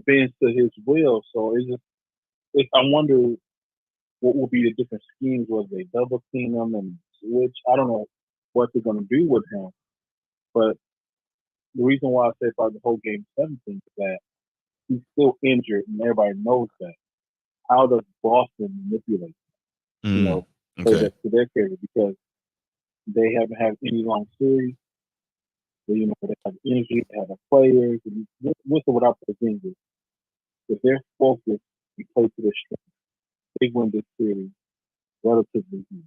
bends to his will. So I wonder what will be the different schemes, whether they double team him and switch. I don't know what they're going to do with him. But the reason why I say about the whole game 17 is that he's still injured, and everybody knows that. How does Boston manipulate, Mm. play Okay. that to their favor? Because they haven't had any long series. They have injury, they have players, and with or without the injuries. If they're focused and play to their strength, they win this series relatively easy.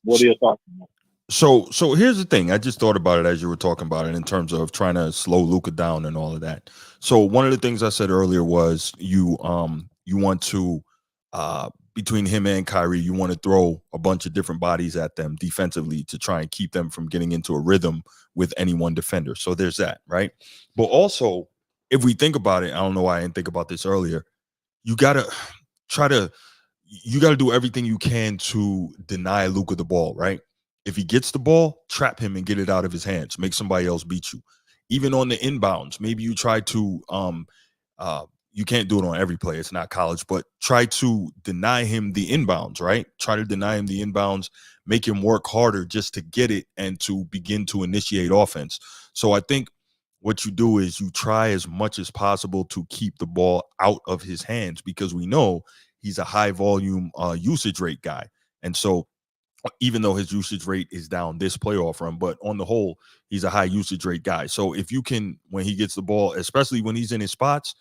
What are your thoughts on that? So here's the thing. I just thought about it as you were talking about it in terms of trying to slow Luca down and all of that. So one of the things I said earlier was you want to between him and Kyrie, you want to throw a bunch of different bodies at them defensively to try and keep them from getting into a rhythm with any one defender. So there's that, right? But also, if we think about it, I don't know why I didn't think about this earlier. You gotta try to you got to do everything you can to deny Luka the ball, right? If he gets the ball, trap him and get it out of his hands. Make somebody else beat you. Even on the inbounds, maybe you try to you can't do it on every play. It's not college, but try to deny him the inbounds, right? Try to deny him the inbounds, make him work harder just to get it and to begin to initiate offense. So I think what you do is you try as much as possible to keep the ball out of his hands because we know he's a high volume usage rate guy. And so even though his usage rate is down this playoff run, but on the whole, he's a high usage rate guy. So if you can, when he gets the ball, especially when he's in his spots,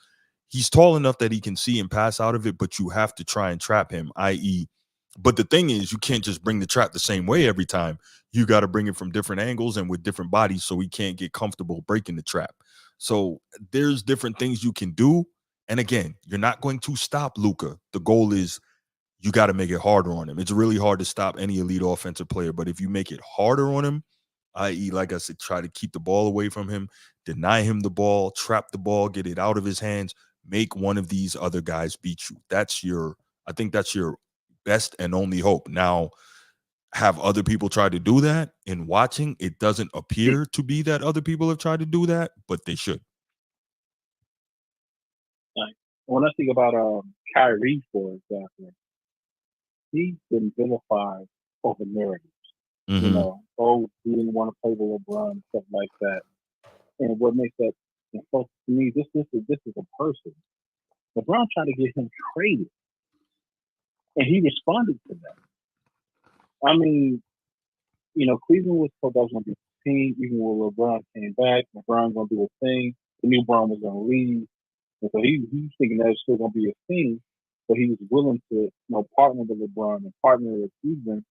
he's tall enough that he can see and pass out of it, but you have to try and trap him, i.e., but the thing is, you can't just bring the trap the same way every time. You got to bring it from different angles and with different bodies so he can't get comfortable breaking the trap. So there's different things you can do. And again, you're not going to stop Luka. The goal is you got to make it harder on him. It's really hard to stop any elite offensive player, but if you make it harder on him, i.e., like I said, try to keep the ball away from him, deny him the ball, trap the ball, get it out of his hands, make one of these other guys beat you. I think that's your best and only hope. Now, have other people try to do that? In watching, it doesn't appear to be that other people have tried to do that, but they should. Like, when I think about Kyrie, for example, he's been vilified over narratives. You Mm-hmm. know, oh, he didn't want to play with LeBron, stuff like that. And what makes that, and so to me, this is a person. LeBron tried to get him traded, and he responded to that. I mean, Cleveland was told that was going to be the team, even when LeBron came back. LeBron going to do a thing. The new Brown was going to leave. And so he was thinking that was still going to be a thing, but he was willing to, partner with LeBron and partner with Cleveland,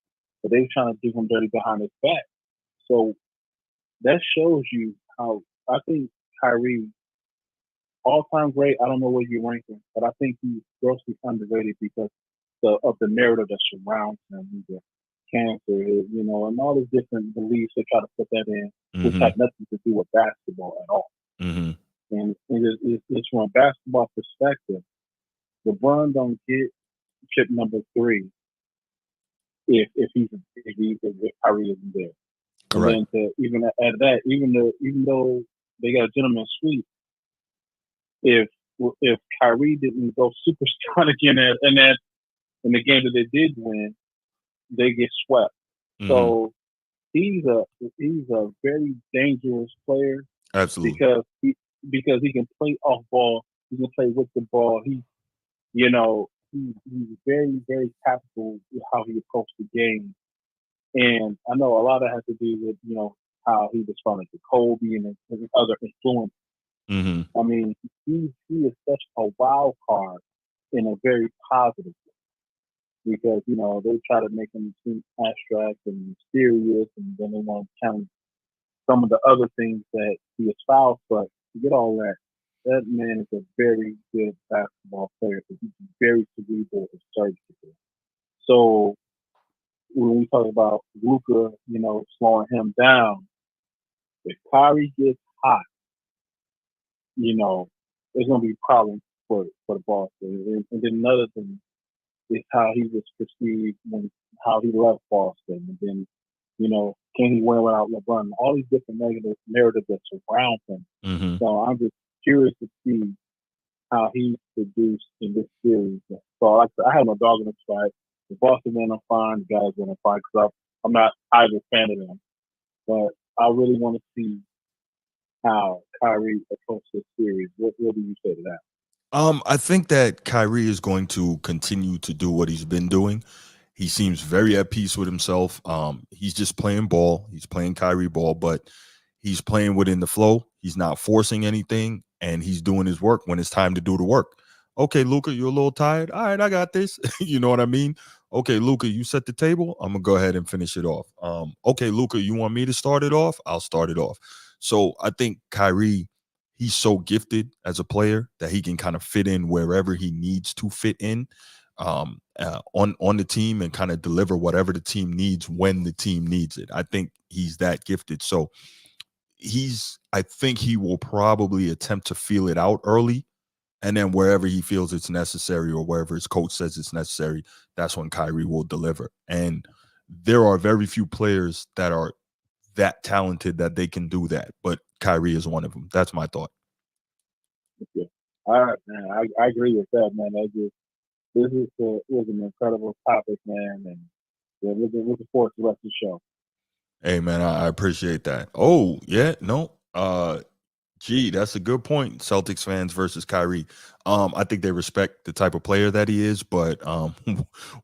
but they were trying to do him dirty behind his back. So that shows you how I think Kyrie, all-time great. I don't know where you rank him, but I think he's grossly underrated because of the narrative that surrounds him. He's a cancer, and all these different beliefs they try to put that in, which Mm-hmm. have nothing to do with basketball at all. Mm-hmm. And it's from a basketball perspective. LeBron don't get chip number 3 if Kyrie isn't there. And Correct. then to even add that, even though they got a gentleman's sweep, if if Kyrie didn't go superstar again in the game that they did win, they get swept. Mm-hmm. So he's a very dangerous player Absolutely. because he can play off ball, he can play with the ball. He's very, very tactical with how he approached the game. And I know a lot of it has to do with, how he responded to Kobe and other influences. Mm-hmm. I mean, he is such a wild card in a very positive way because, they try to make him seem abstract and mysterious and then they want to count some of the other things that he espoused, but to get all that, that man is a very good basketball player. He's very cerebral and surgical. So when we talk about Luka, slowing him down, if Kyrie gets hot, there's going to be problems for the Boston. And then another thing is how he was perceived when how he left Boston, and then can he win without LeBron? All these different negative narratives that surround him. Mm-hmm. So I'm just curious to see how he produced in this series. So like I have no dog in the fight. The Boston men are fine. The guys in the fight because I'm not either fan of them. But I really want to see how Kyrie approaches this series. What do you say to that? I think that Kyrie is going to continue to do what he's been doing. He seems very at peace with himself. He's just playing ball. He's playing Kyrie ball, but he's playing within the flow. He's not forcing anything, and he's doing his work when it's time to do the work. Okay, Luka, you're a little tired. All right, I got this. You know what I mean? Okay, Luka, you set the table. I'm gonna go ahead and finish it off. Okay, Luka, you want me to start it off? I'll start it off. So I think Kyrie, he's so gifted as a player that he can kind of fit in wherever he needs to fit in on the team and kind of deliver whatever the team needs when the team needs it. I think he's that gifted. So I think he will probably attempt to feel it out early. And then wherever he feels it's necessary or wherever his coach says it's necessary, that's when Kyrie will deliver. And there are very few players that are that talented that they can do that. But Kyrie is one of them. That's my thought. Yeah. All right, man. I agree with that, man. Was an incredible topic, man, and yeah, looking forward to the rest of the show. Hey man, I appreciate that. Oh, yeah, no. Gee, that's a good point. Celtics fans versus Kyrie. I think they respect the type of player that he is, but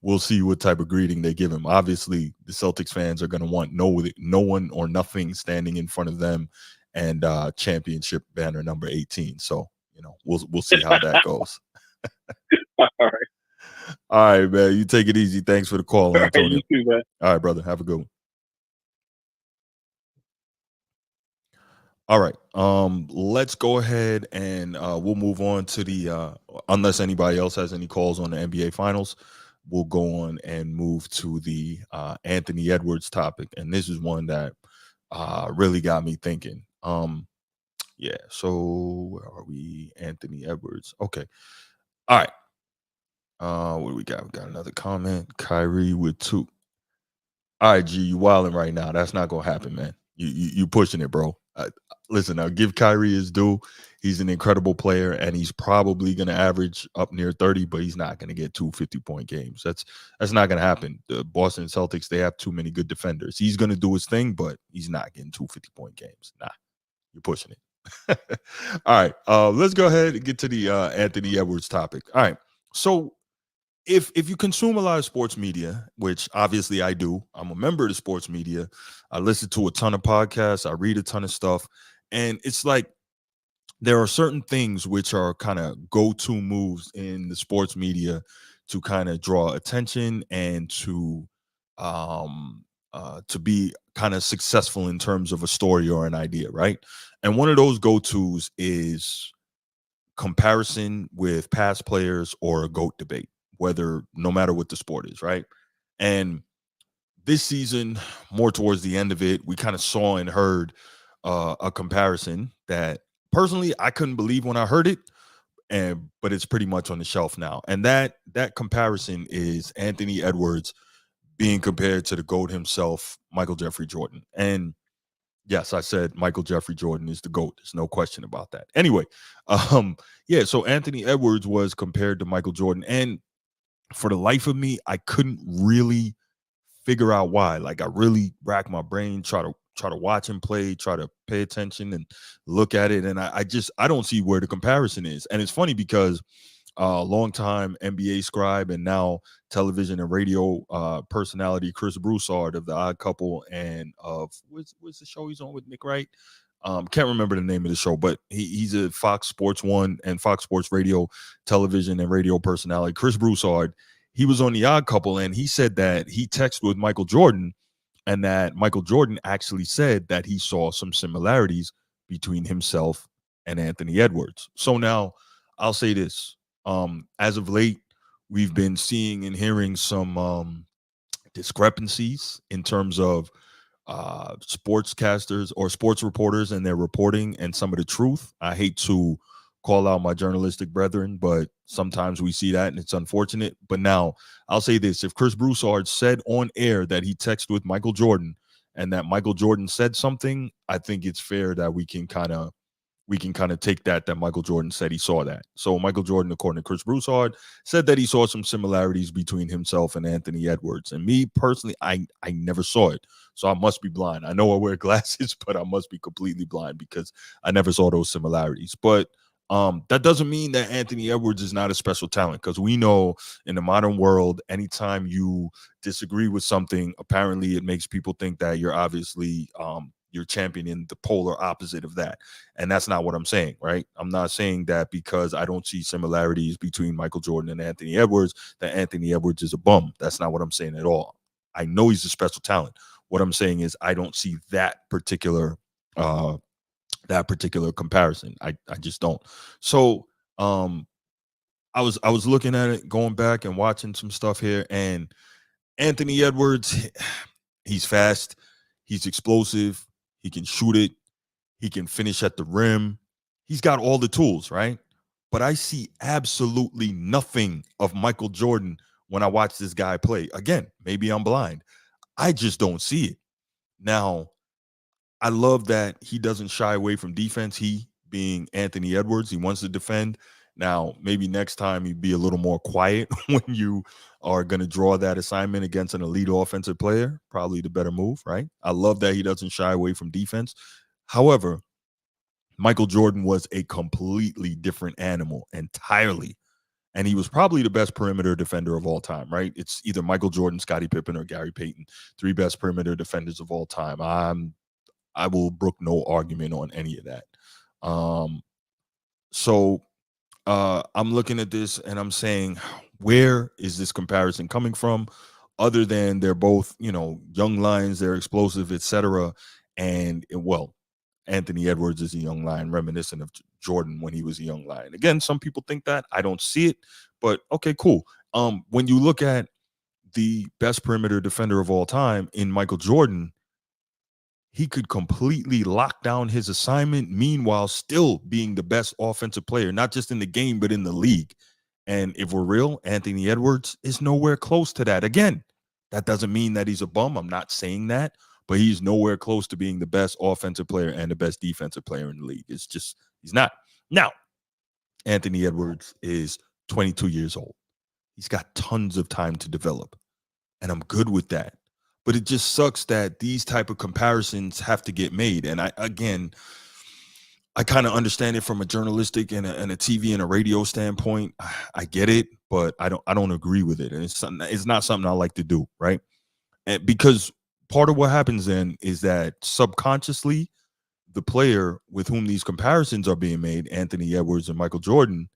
we'll see what type of greeting they give him. Obviously, the Celtics fans are going to want no one or nothing standing in front of them and championship banner number 18. So we'll see how that goes. All right. All right, man. You take it easy. Thanks for the call, All right. You Antonio. too, man. All right, brother. Have a good one. All right. Let's go ahead and we'll move on to the unless anybody else has any calls on the NBA finals, we'll go on and move to the Anthony Edwards topic. And this is one that really got me thinking. Yeah, so where are we? Anthony Edwards. Okay. All right. What do we got? We got another comment. Kyrie with two. All right, G, you wilding right now. That's not gonna happen, man. You pushing it, bro. Listen, I'll give Kyrie his due. He's an incredible player, and he's probably gonna average up near 30, but he's not gonna get two 50-point games. That's not gonna happen. The Boston Celtics, they have too many good defenders. He's gonna do his thing, but he's not getting two 50-point games. Nah, you're pushing it. All right. Let's go ahead and get to the Anthony Edwards topic. All right. So if you consume a lot of sports media, which obviously I do, I'm a member of the sports media. I listen to a ton of podcasts, I read a ton of stuff, and it's like there are certain things which are kind of go-to moves in the sports media to kind of draw attention and to be kind of successful in terms of a story or an idea, right? And one of those go-tos is comparison with past players or a GOAT debate, whether no matter what the sport is, right? And this season, more towards the end of it, we kind of saw and heard a comparison that personally I couldn't believe when I heard it, and but it's pretty much on the shelf now. And that comparison is Anthony Edwards being compared to the GOAT himself, Michael Jeffrey Jordan. And yes, I said Michael Jeffrey Jordan is the GOAT. There's no question about that. Anyway, yeah, so Anthony Edwards was compared to Michael Jordan. And for the life of me, I couldn't really figure out why. Like I really racked my brain, try to watch him play, try to pay attention and look at it. And I don't see where the comparison is. And it's funny because longtime NBA scribe and now television and radio personality Chris Broussard of The Odd Couple and of what's the show he's on with Nick Wright? Can't remember the name of the show, but he's a Fox Sports One and Fox Sports Radio television and radio personality. Chris Broussard, he was on The Odd Couple and he said that he texted with Michael Jordan and that Michael Jordan actually said that he saw some similarities between himself and Anthony Edwards. So now I'll say this. As of late, we've been seeing and hearing some discrepancies in terms of sportscasters or sports reporters and their reporting and some of the truth. I hate to call out my journalistic brethren, but sometimes we see that and it's unfortunate. But now I'll say this: if Chris Broussard said on air that he texted with Michael Jordan and that Michael Jordan said something, I think it's fair that we can kind of take that Michael Jordan said he saw that. So Michael Jordan, according to Chris Broussard, said that he saw some similarities between himself and Anthony Edwards. And me personally, I never saw it. So I must be blind. I know I wear glasses, but I must be completely blind because I never saw those similarities. But that doesn't mean that Anthony Edwards is not a special talent, because we know in the modern world, anytime you disagree with something, apparently it makes people think that you're obviously you're championing the polar opposite of that. And that's not what I'm saying, right? I'm not saying that because I don't see similarities between Michael Jordan and Anthony Edwards, that Anthony Edwards is a bum. That's not what I'm saying at all. I know he's a special talent. What I'm saying is I don't see uh that particular comparison. I just don't. So I was looking at it, going back and watching some stuff here, and Anthony Edwards, he's fast, he's explosive, he can shoot it, he can finish at the rim. He's got all the tools, right? But I see absolutely nothing of Michael Jordan when I watch this guy play. Again, maybe I'm blind. I just don't see it. Now, I love that he doesn't shy away from defense. He, being Anthony Edwards, he wants to defend. Now, maybe next time he'd be a little more quiet when you are going to draw that assignment against an elite offensive player. Probably the better move, right? I love that he doesn't shy away from defense. However, Michael Jordan was a completely different animal entirely. And he was probably the best perimeter defender of all time, right? It's either Michael Jordan, Scottie Pippen, or Gary Payton, three best perimeter defenders of all time. I will brook no argument on any of that. Um, so I'm looking at this and I'm saying, where is this comparison coming from? Other than they're both, young lions, they're explosive, etc. And well, Anthony Edwards is a young lion, reminiscent of Jordan when he was a young lion. Again, some people think that. I don't see it, but okay, cool. When you look at the best perimeter defender of all time in Michael Jordan, he could completely lock down his assignment, meanwhile still being the best offensive player, not just in the game, but in the league. And if we're real, Anthony Edwards is nowhere close to that. Again, that doesn't mean that he's a bum. I'm not saying that, but he's nowhere close to being the best offensive player and the best defensive player in the league. It's just, he's not. Now, Anthony Edwards is 22 years old. He's got tons of time to develop, and I'm good with that. But it just sucks that these type of comparisons have to get made. And I kind of understand it from a journalistic and a TV and a radio standpoint. I get it, but I don't agree with it. And it's not something I like to do, right? And because part of what happens then is that subconsciously the player with whom these comparisons are being made, Anthony Edwards and Michael Jordan,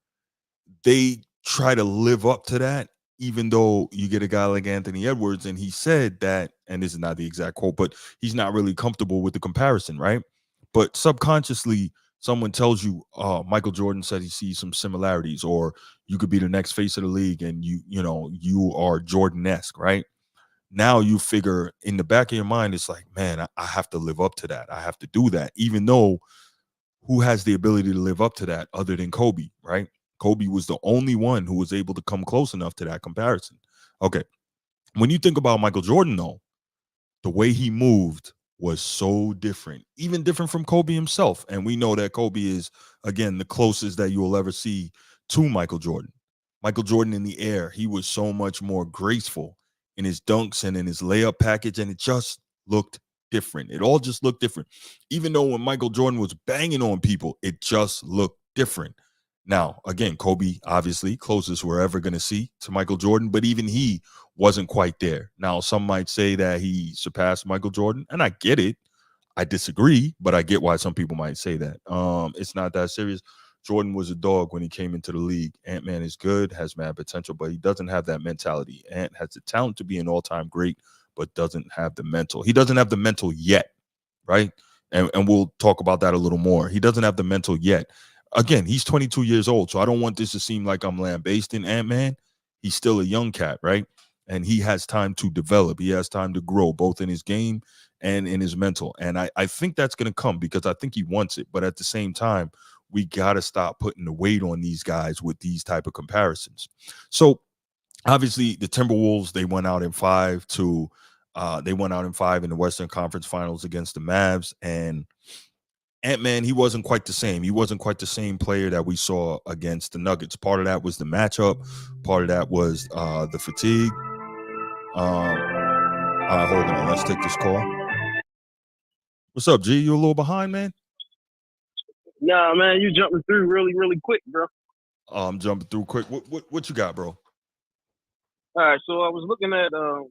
they try to live up to that, even though you get a guy like Anthony Edwards, and he said that, and this is not the exact quote, but he's not really comfortable with the comparison, right? But subconsciously, someone tells you, Michael Jordan said he sees some similarities, or you could be the next face of the league, and you are Jordan-esque, right? Now you figure in the back of your mind, it's like, man, I have to live up to that. I have to do that, even though who has the ability to live up to that other than Kobe, right? Kobe was the only one who was able to come close enough to that comparison. Okay. When you think about Michael Jordan, though, the way he moved was so different, even different from Kobe himself. And we know that Kobe is, again, the closest that you will ever see to Michael Jordan. Michael Jordan in the air, he was so much more graceful in his dunks and in his layup package, and it just looked different. It all just looked different. Even though when Michael Jordan was banging on people, it just looked different. Now, again, Kobe, obviously, closest we're ever going to see to Michael Jordan, but even he wasn't quite there. Now, some might say that he surpassed Michael Jordan, and I get it. I disagree, but I get why some people might say that. It's not that serious. Jordan was a dog when he came into the league. Ant-Man is good, has mad potential, but he doesn't have that mentality. Ant has the talent to be an all-time great, but doesn't have the mental. He doesn't have the mental yet, right? And we'll talk about that a little more. He doesn't have the mental yet. Again, he's 22 years old, so I don't want this to seem like I'm lambasting Ant-Man. He's still a young cat, right? And he has time to develop. He has time to grow, both in his game and in his mental. And I think that's going to come because I think he wants it. But at the same time, we got to stop putting the weight on these guys with these type of comparisons. So obviously the Timberwolves, they went out in five in the Western Conference Finals against the Mavs. And Ant-Man, he wasn't quite the same. He wasn't quite the same player that we saw against the Nuggets. Part of that was the matchup. Part of that was the fatigue. Hold on. Let's take this call. What's up, G? You a little behind, man? Nah, man, you jumping through really, really quick, bro. I'm jumping through quick. What you got, bro? All right, so I was looking at how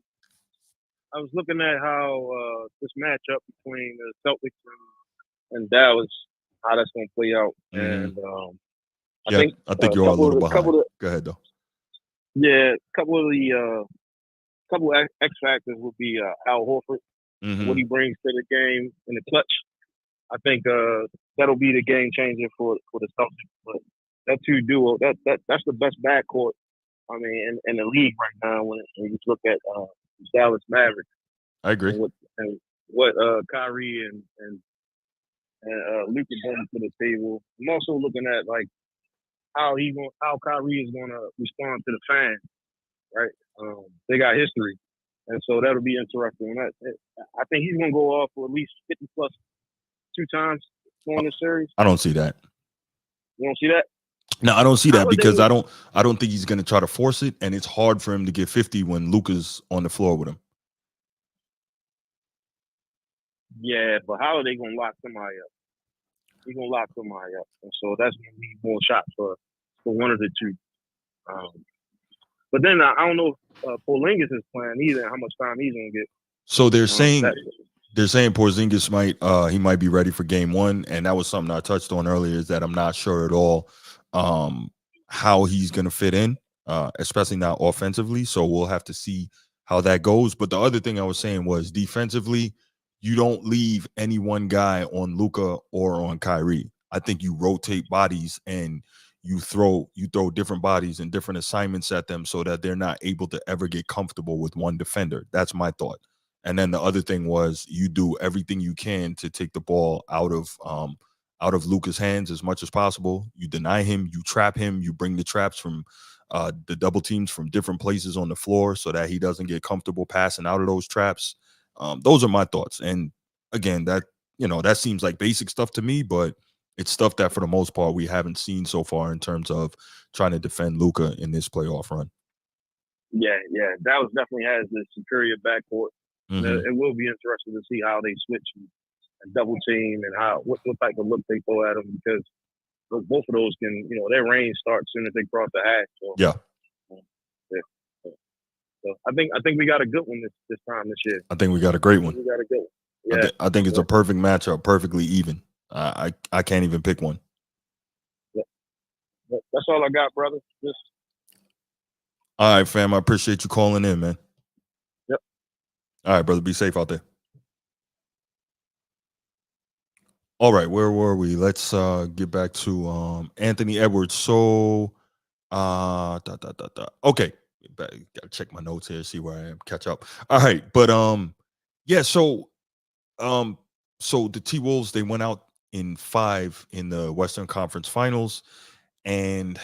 this matchup between the Celtics and Dallas, how that's gonna play out, and I think you're a little behind. Go ahead though. Yeah, couple of X factors would be Al Horford, what he brings to the game in the clutch. I think that'll be the game changer for the Celtics. But that two duo, that's the best backcourt. I mean, in the league right now when you look at Dallas Mavericks. I agree. And what Kyrie and Luka bring to the table. I'm also looking at like how Kyrie is gonna respond to the fans, right? They got history, and so that'll be interesting. I think he's gonna go off for at least 50 plus 2 times during this series. I don't see that. You don't see that? No, I don't see that because I don't think he's going to try to force it, and it's hard for him to get 50 when Luka's on the floor with him. Yeah, but how are they going to lock somebody up? he gonna lock somebody up, and so that's gonna leave more shots for one of the two. Um, but then I don't know if Porzingis is playing either, and how much time he's gonna get. So they're saying That, Porzingis might be ready for game one, and that was something I touched on earlier. Is that I'm not sure at all how he's going to fit in, especially not offensively. So we'll have to see how that goes. But the other thing I was saying was defensively, you don't leave any one guy on Luka or on Kyrie. I think you rotate bodies and you throw different bodies and different assignments at them so that they're not able to ever get comfortable with one defender. That's my thought. And then the other thing was you do everything you can to take the ball out of Luka's hands as much as possible. You deny him, you trap him, you bring the traps from the double teams from different places on the floor so that he doesn't get comfortable passing out of those traps. Those are my thoughts. And again, that seems like basic stuff to me, but it's stuff that for the most part we haven't seen so far in terms of trying to defend Luka in this playoff run. yeah, Dallas definitely has the superior backcourt. Mm-hmm. It will be interesting to see how they switch and double team and what type of look they throw at them, because both of those can, their range starts soon as they cross the hash. So, yeah. So I think we got a good one this time this year. I think we got a great one. We got a good one. Yeah. I think it's a perfect matchup, perfectly even. I can't even pick one. Yeah. That's all I got, brother. All right, fam. I appreciate you calling in, man. Yep. All right, brother. Be safe out there. All right, where were we? Let's get back to Anthony Edwards. So okay. Gotta check my notes here, see where I am, catch up. All right, but yeah, so the T-Wolves, they went out in 5 in the Western Conference Finals, and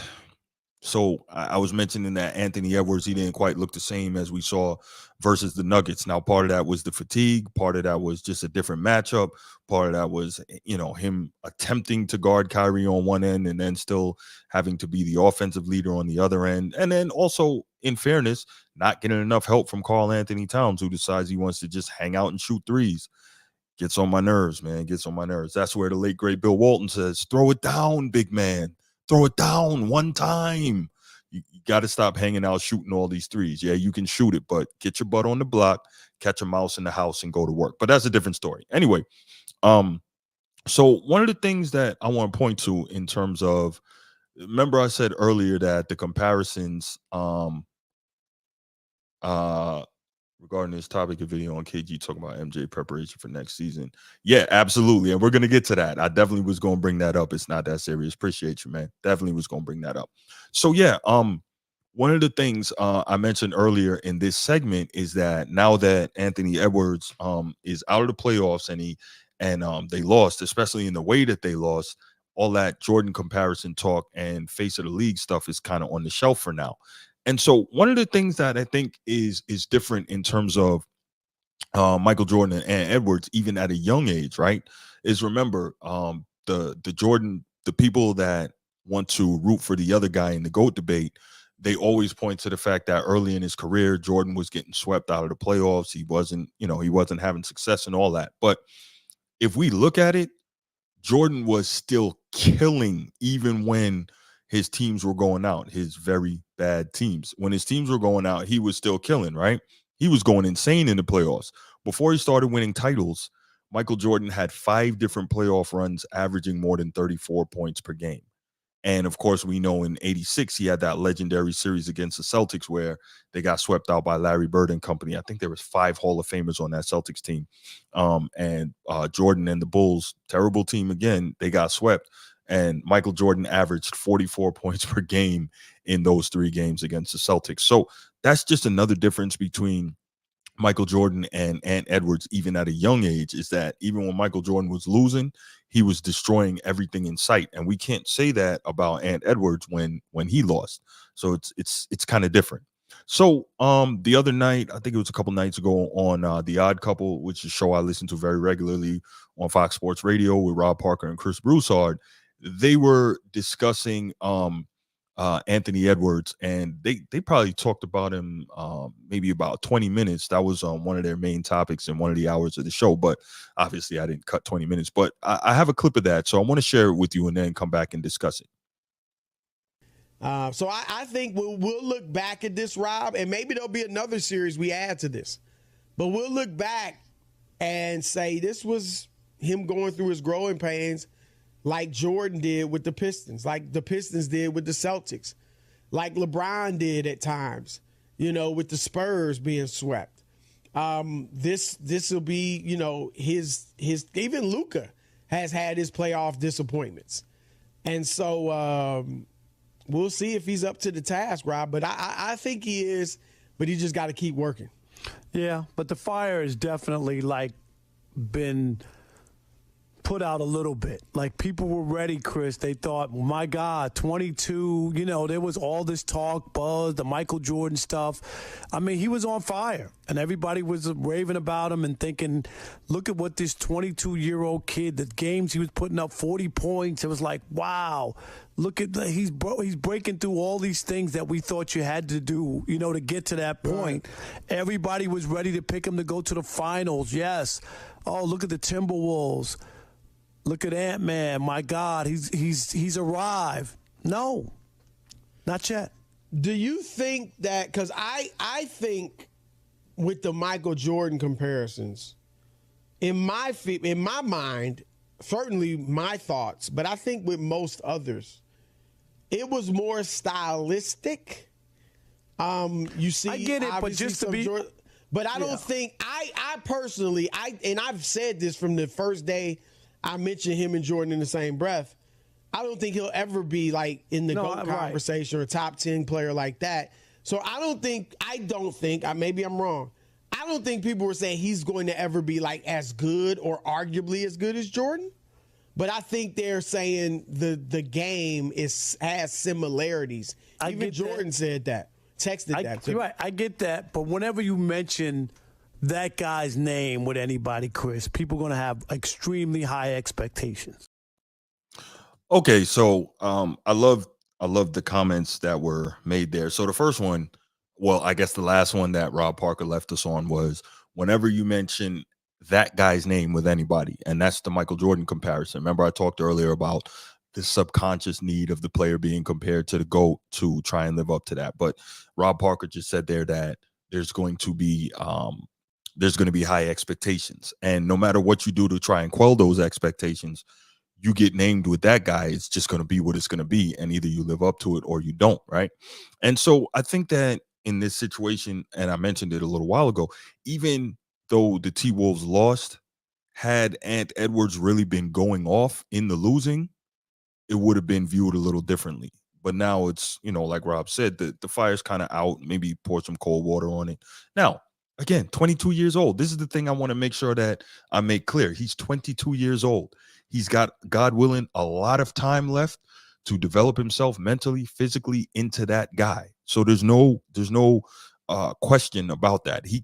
so I was mentioning that Anthony Edwards, he didn't quite look the same as we saw versus the Nuggets. Now, part of that was the fatigue. Part of that was just a different matchup. Part of that was, him attempting to guard Kyrie on one end and then still having to be the offensive leader on the other end. And then also, in fairness, not getting enough help from Karl Anthony Towns, who decides he wants to just hang out and shoot threes. Gets on my nerves, man. Gets on my nerves. That's where the late, great Bill Walton says, throw it down, big man. Throw it down one time. You got to stop hanging out shooting all these threes. Yeah, you can shoot it, but get your butt on the block, catch a mouse in the house, and go to work. But that's a different story. Anyway, so one of the things that I want to point to in terms of, remember I said earlier that the comparisons regarding this topic of video on KG talking about MJ preparation for next season. Yeah, absolutely. And we're going to get to that. I definitely was going to bring that up. It's not that serious. Appreciate you, man. Definitely was going to bring that up. So yeah, one of the things I mentioned earlier in this segment is that now that Anthony Edwards is out of the playoffs and they lost, especially in the way that they lost, all that Jordan comparison talk and face of the league stuff is kind of on the shelf for now. And so one of the things that I think is different in terms of Michael Jordan and Edwards, even at a young age, right, is remember the people that want to root for the other guy in the GOAT debate, they always point to the fact that early in his career, Jordan was getting swept out of the playoffs. He wasn't having success and all that. But if we look at it, Jordan was still killing even when his teams were going out, his very bad teams. When his teams were going out, he was still killing, right? He was going insane in the playoffs. Before he started winning titles, Michael Jordan had 5 different playoff runs averaging more than 34 points per game. And of course, we know in '86, he had that legendary series against the Celtics where they got swept out by Larry Bird and company. I think there was 5 Hall of Famers on that Celtics team. And Jordan and the Bulls, terrible team again, they got swept. And Michael Jordan averaged 44 points per game in those 3 games against the Celtics. So that's just another difference between Michael Jordan and Ant Edwards, even at a young age, is that even when Michael Jordan was losing, he was destroying everything in sight. And we can't say that about Ant Edwards when he lost. So it's kind of different. So the other night, I think it was a couple nights ago on The Odd Couple, which is a show I listen to very regularly on Fox Sports Radio with Rob Parker and Chris Broussard, they were discussing Anthony Edwards, and they probably talked about him maybe about 20 minutes. That was one of their main topics in one of the hours of the show. But obviously, I didn't cut 20 minutes. But I have a clip of that, so I want to share it with you and then come back and discuss it. So I think we'll look back at this, Rob, and maybe there'll be another series we add to this. But we'll look back and say this was him going through his growing pains like Jordan did with the Pistons, like the Pistons did with the Celtics, like LeBron did at times, with the Spurs being swept. This will be, his even Luka has had his playoff disappointments. And so we'll see if he's up to the task, Rob. But I think he is, but he just got to keep working. Yeah, but the fire has definitely been put out a little bit. Like, people were ready, Chris. They thought, my God, 22, there was all this talk, buzz, the Michael Jordan stuff. I mean, he was on fire, and everybody was raving about him and thinking, look at what this 22-year-old kid, the games he was putting up 40 points. It was like, wow, look at he's breaking through all these things that we thought you had to do, to get to that point. Right. Everybody was ready to pick him to go to the finals. Yes. Oh, look at the Timberwolves. Look at Ant-Man. My God, he's arrived. No, not yet. Do you think that, because I think with the Michael Jordan comparisons, in my mind, certainly my thoughts, but I think with most others, it was more stylistic. You see, I get it, but just to be... Jordan, but I don't think, I personally, and I've said this from the first day I mentioned him and Jordan in the same breath, I don't think he'll ever be in the GOAT conversation or top 10 player like that. So I don't think, maybe I'm wrong, I don't think people were saying he's going to ever be as good or arguably as good as Jordan. But I think they're saying the game has similarities. Even Jordan said that, texted that to me. Right, I get that. But whenever you mention that guy's name with anybody, Chris, people are going to have extremely high expectations. Okay, so I love the comments that were made there. So the first one, well, I guess the last one that Rob Parker left us on was whenever you mention that guy's name with anybody, and that's the Michael Jordan comparison. Remember, I talked earlier about the subconscious need of the player being compared to the GOAT to try and live up to that. But Rob Parker just said there that there's going to be high expectations, and no matter what you do to try and quell those expectations, you get named with that guy, it's just going to be what it's going to be, and either you live up to it or you don't, right? And so I think that in this situation, and I mentioned it a little while ago, even though the T-Wolves lost, had Ant Edwards really been going off in the losing, it would have been viewed a little differently. But now it's, like Rob said, the fire's kind of out. Maybe pour some cold water on it. Now, again, 22 years old. This is the thing I want to make sure that I make clear. He's 22 years old. He's got, God willing, a lot of time left to develop himself mentally, physically into that guy. So there's no question about that. He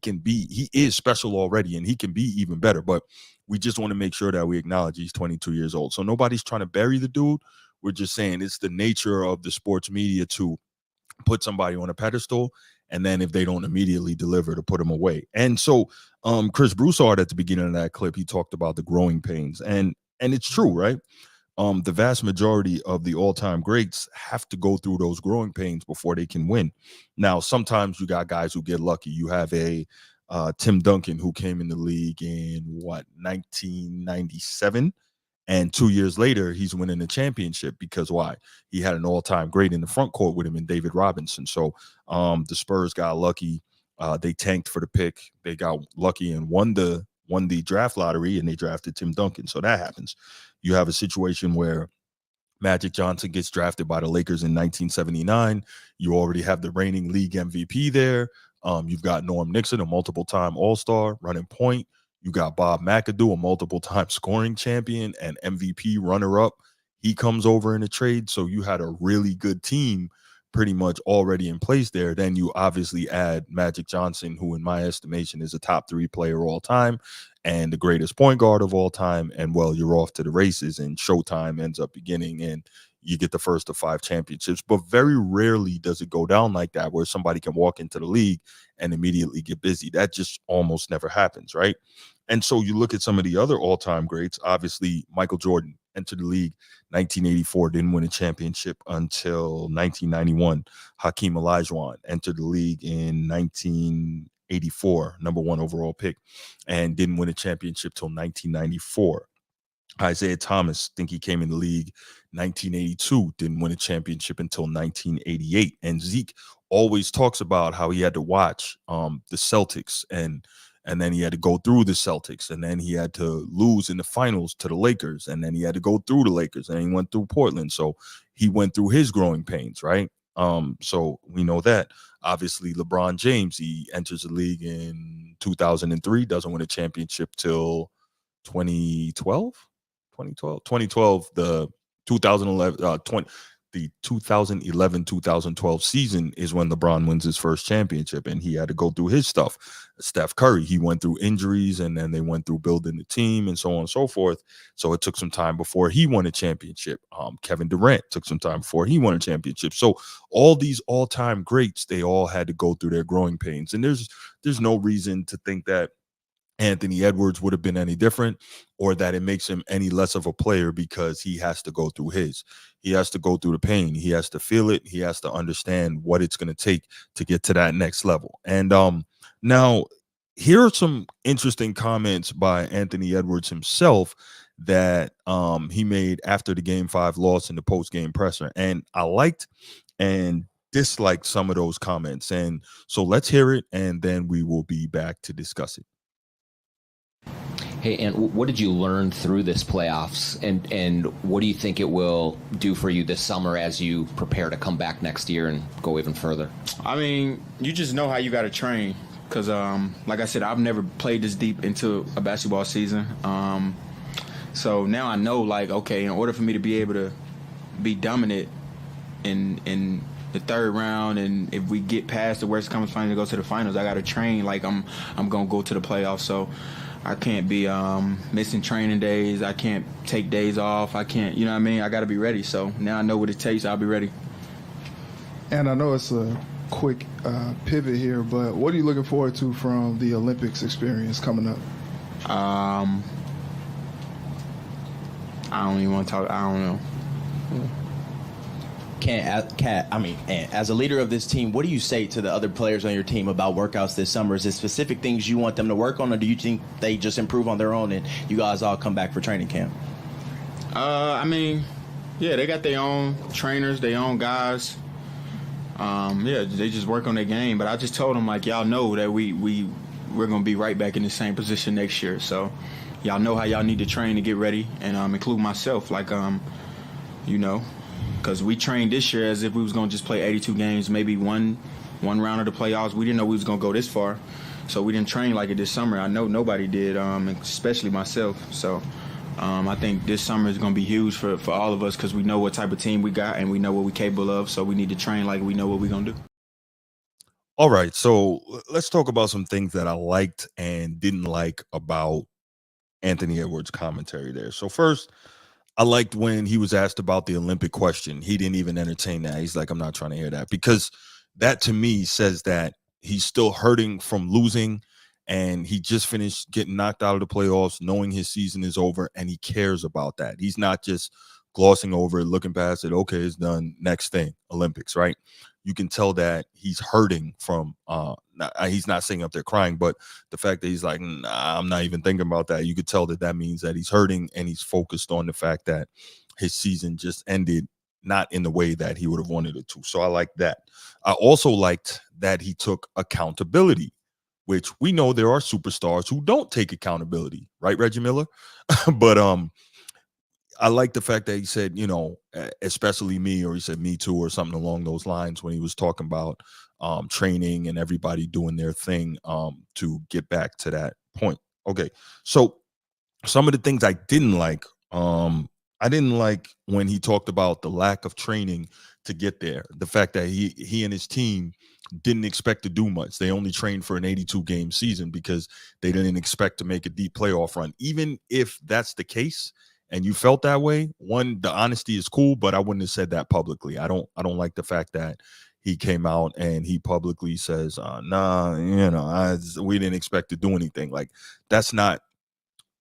is special already, and he can be even better. But we just want to make sure that we acknowledge he's 22 years old. So nobody's trying to bury the dude. We're just saying it's the nature of the sports media to put somebody on a pedestal, and then if they don't immediately deliver, to put them away. And so Chris Broussard, at the beginning of that clip, he talked about the growing pains, and it's true, right? The vast majority of the all-time greats have to go through those growing pains before they can win. Now, sometimes you got guys who get lucky. You have a Tim Duncan, who came in the league in 1997. And 2 years later, he's winning the championship because why? He had an all-time great in the front court with him in David Robinson. So the Spurs got lucky. They tanked for the pick. They got lucky and won the draft lottery, and they drafted Tim Duncan. So that happens. You have a situation where Magic Johnson gets drafted by the Lakers in 1979. You already have the reigning league MVP there. You've got Norm Nixon, a multiple-time All-Star, running point. You got Bob McAdoo, a multiple-time scoring champion and MVP runner-up. He comes over in a trade. So you had a really good team pretty much already in place there. Then you obviously add Magic Johnson, who in my estimation is a top 3 player all time and the greatest point guard of all time. And well, you're off to the races, and Showtime ends up beginning. And you get the first of 5 championships. But very rarely does it go down like that, where somebody can walk into the league and immediately get busy. That just almost never happens, right? And so you look at some of the other all-time greats. Obviously, Michael Jordan entered the league 1984, didn't win a championship until 1991. Hakeem Olajuwon entered the league in 1984, number 1 overall pick, and didn't win a championship till 1994. Isaiah Thomas, think he came in the league 1982, didn't win a championship until 1988. And Zeke always talks about how he had to watch the Celtics, and then he had to go through the Celtics, and then he had to lose in the finals to the Lakers, and then he had to go through the Lakers, and he went through Portland. So he went through his growing pains, right? So we know that. Obviously, LeBron James, he enters the league in 2003, doesn't win a championship till 2012. 2012, the 2011-2012 season is when LeBron wins his first championship, and he had to go through his stuff. Steph Curry, he went through injuries, and then they went through building the team and so on and so forth. So it took some time before he won a championship. Kevin Durant took some time before he won a championship. So all these all-time greats, they all had to go through their growing pains, and there's no reason to think that Anthony Edwards would have been any different, or that it makes him any less of a player because he has to go through his. He has to go through the pain. He has to feel it. He has to understand what it's going to take to get to that next level. And now here are some interesting comments by Anthony Edwards himself that he made after the Game 5 loss in the post-game presser. And I liked and disliked some of those comments. And so let's hear it, and then we will be back to discuss it. Hey, and what did you learn through this playoffs, and what do you think it will do for you this summer as you prepare to come back next year and go even further? I mean, you just know how you got to train because, like I said, I've never played this deep into a basketball season. So now I know, like, okay, in order for me to be able to be dominant in the third round, and if we get past the West Conference Finals and go to the finals, I got to train like I'm going to go to the playoffs. So I can't be missing training days. I can't take days off. I can't, you know what I mean? I got to be ready. So now I know what it takes. I'll be ready. And I know it's a quick pivot here, but what are you looking forward to from the Olympics experience coming up? I don't even want to talk. I don't know. As a leader of this team, what do you say to the other players on your team about workouts this summer? Is it specific things you want them to work on, or do you think they just improve on their own and you guys all come back for training camp? Yeah, they got their own trainers, their own guys. They just work on their game. But I just told them, like, y'all know that we're going to be right back in the same position next year. So y'all know how y'all need to train to get ready, and include myself, like, because we trained this year as if we was going to just play 82 games, maybe one round of the playoffs. We didn't know we was going to go this far, so we didn't train like it this summer. I know nobody did, especially myself. So I think this summer is going to be huge for all of us because we know what type of team we got and we know what we're capable of, so we need to train like we know what we're going to do. All right, so let's talk about some things that I liked and didn't like about Anthony Edwards' commentary there. So first, I liked when he was asked about the Olympic question. He didn't even entertain that. He's like, I'm not trying to hear that, because that to me says that he's still hurting from losing, and he just finished getting knocked out of the playoffs, knowing his season is over, and he cares about that. He's not just glossing over it, looking past it. Okay, it's done. Next thing, Olympics, right? You can tell that he's hurting from, he's not sitting up there crying, but the fact that he's like, nah, I'm not even thinking about that. You could tell that means that he's hurting, and he's focused on the fact that his season just ended not in the way that he would have wanted it to. So I like that. I also liked that he took accountability, which we know there are superstars who don't take accountability, right, Reggie Miller? But I like the fact that he said, especially me, or he said me too, or something along those lines, when he was talking about training and everybody doing their thing to get back to that point. Okay, so some of the things I didn't like, I didn't like when he talked about the lack of training to get there. The fact that he and his team didn't expect to do much. They only trained for an 82-game season because they didn't expect to make a deep playoff run. Even if that's the case, and you felt that way, one, the honesty is cool, but I wouldn't have said that publicly. I don't like the fact that he came out and he publicly says, nah, we didn't expect to do anything. Like, that's not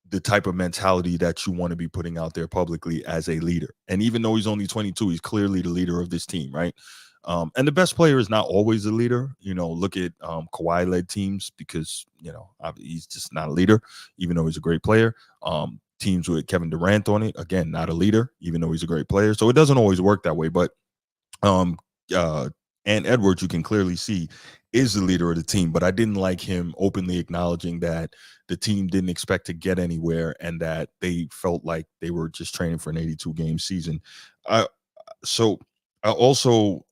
the type of mentality that you want to be putting out there publicly as a leader. And even though he's only 22, he's clearly the leader of this team, right? And the best player is not always a leader. Look at Kawhi led teams, because he's just not a leader, even though he's a great player. Teams with Kevin Durant on it, again, not a leader, even though he's a great player. So it doesn't always work that way. But um and Edwards, you can clearly see, is the leader of the team. But I didn't like him openly acknowledging that the team didn't expect to get anywhere and that they felt like they were just training for an 82 game season. So I also,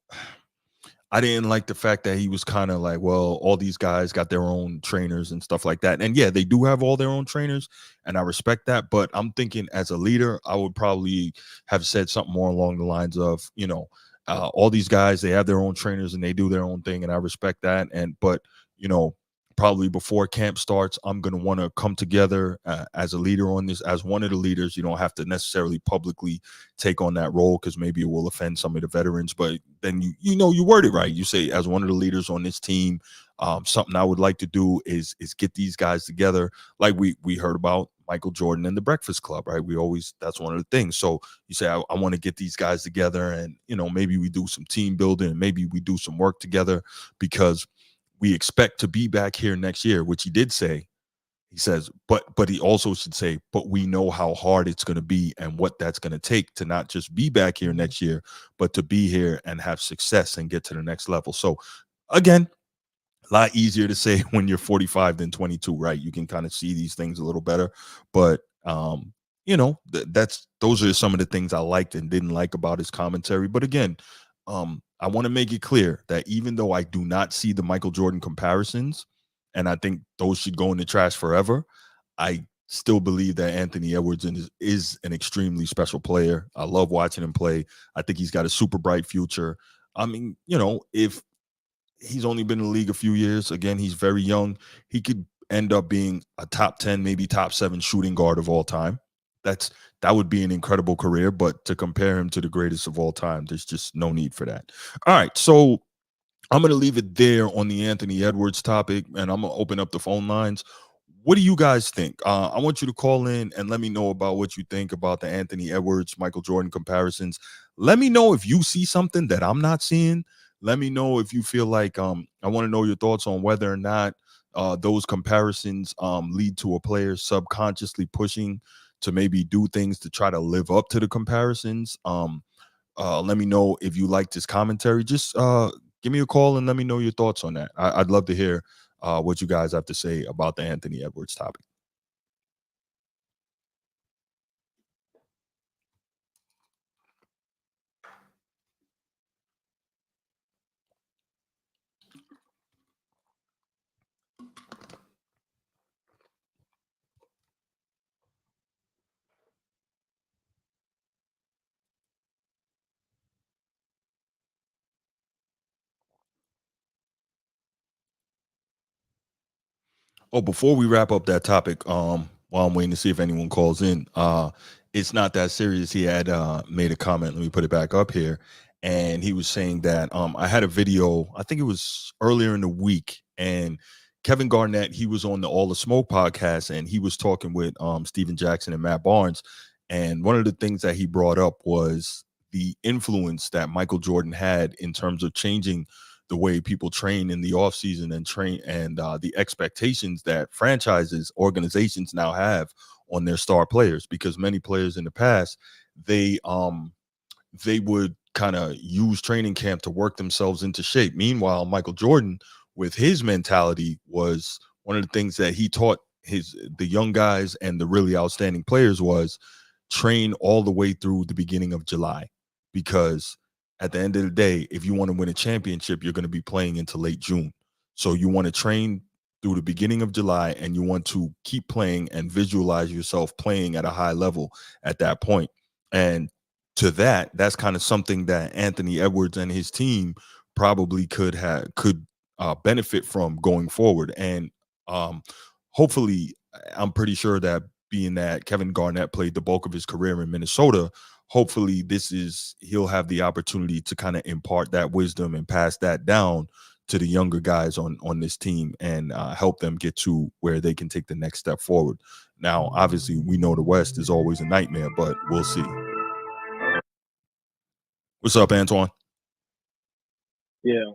I didn't like the fact that he was kind of like, well, all these guys got their own trainers and stuff like that. And yeah, they do have all their own trainers, and I respect that. But I'm thinking, as a leader, I would probably have said something more along the lines of, all these guys, they have their own trainers and they do their own thing, and I respect that. But you know, probably before camp starts, I'm going to want to come together as a leader on this, as one of the leaders. You don't have to necessarily publicly take on that role, because maybe it will offend some of the veterans, but then you word it right. You say, as one of the leaders on this team, something I would like to do is get these guys together, like we heard about Michael Jordan and the Breakfast Club, right? That's one of the things. So you say, I want to get these guys together, and maybe we do some team building, and maybe we do some work together, because we expect to be back here next year, which he did say. He says, but he also should say, but we know how hard it's going to be and what that's going to take to not just be back here next year, but to be here and have success and get to the next level. So again, a lot easier to say when you're 45 than 22, right? You can kind of see these things a little better. But those are some of the things I liked and didn't like about his commentary. But again, I want to make it clear that even though I do not see the Michael Jordan comparisons, and I think those should go in the trash forever, I still believe that Anthony Edwards is an extremely special player. I love watching him play. I think he's got a super bright future. I mean, if he's only been in the league a few years, again, he's very young, he could end up being a top 10, maybe top 7 shooting guard of all time. That would be an incredible career, but to compare him to the greatest of all time, there's just no need for that. All right, so I'm going to leave it there on the Anthony Edwards topic, and I'm going to open up the phone lines. What do you guys think? I want you to call in and let me know about what you think about the Anthony Edwards, Michael Jordan comparisons. Let me know if you see something that I'm not seeing. Let me know if you feel like, I want to know your thoughts on whether or not those comparisons lead to a player subconsciously pushing to maybe do things to try to live up to the comparisons. Let me know if you like this commentary. Just give me a call and let me know your thoughts on that. I'd love to hear what you guys have to say about the Anthony Edwards topic. Oh, before we wrap up that topic, while I'm waiting to see if anyone calls in, it's not that serious. He had made a comment. Let me put it back up here, and he was saying that I had a video. I think it was earlier in the week, and Kevin Garnett, he was on the All the Smoke podcast, and he was talking with Steven Jackson and Matt Barnes, and one of the things that he brought up was the influence that Michael Jordan had in terms of changing the way people train in the offseason and train, and the expectations that franchises, organizations now have on their star players, because many players in the past, they would kind of use training camp to work themselves into shape. Meanwhile, Michael Jordan, with his mentality, was one of the things that he taught the young guys and the really outstanding players was train all the way through the beginning of July, because at the end of the day, if you want to win a championship, you're going to be playing into late June. So you want to train through the beginning of July, and you want to keep playing and visualize yourself playing at a high level at that point. And that's kind of something that Anthony Edwards and his team probably could benefit from going forward. And hopefully, I'm pretty sure that being that Kevin Garnett played the bulk of his career in Minnesota, hopefully he'll have the opportunity to kind of impart that wisdom and pass that down to the younger guys on this team and help them get to where they can take the next step forward. Now, obviously, we know the West is always a nightmare, but we'll see. What's up, Antoine? Yeah,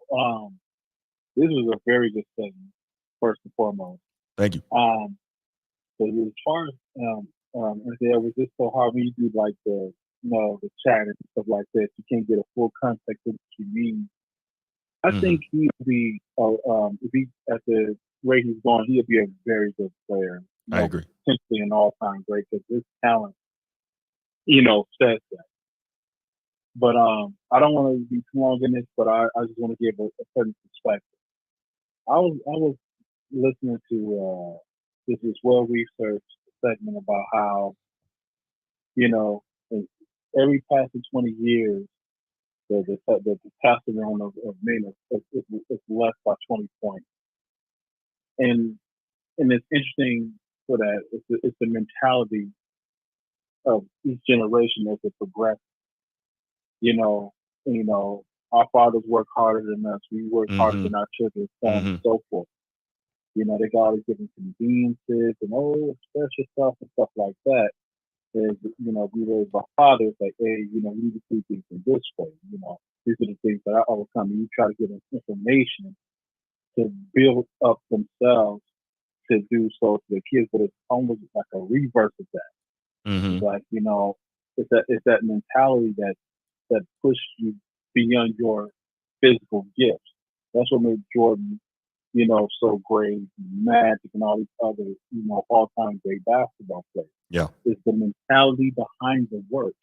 this was a very good segment, first and foremost. Thank you. So as far as there was just so hard when you do like the the chat and stuff like that, you can't get a full context of what you mean. I think he'd be if he at the rate he's going, he'll be a very good player. I agree. Potentially an all-time great because his talent, says that. But I don't want to be too long in this, but I just want to give a certain perspective. I was listening to this well-researched segment about how, in every passing 20 years, the testosterone of men is less by 20 points. And it's interesting for that. It's the mentality of each generation as it progresses. Our fathers work harder than us. We work harder than our children, so on and so forth. They got all these different conveniences and special stuff and stuff like that. Is we raised by fathers like, hey, we need to see things in this way. These are the things that I overcome. And you try to get information to build up themselves to do so to the kids, but it's almost like a reverse of that. Mm-hmm. It's like, it's that mentality that pushes you beyond your physical gifts. That's what made Jordan, so great, Magic, and all these other, all-time great basketball players. Yeah. It's the mentality behind the work.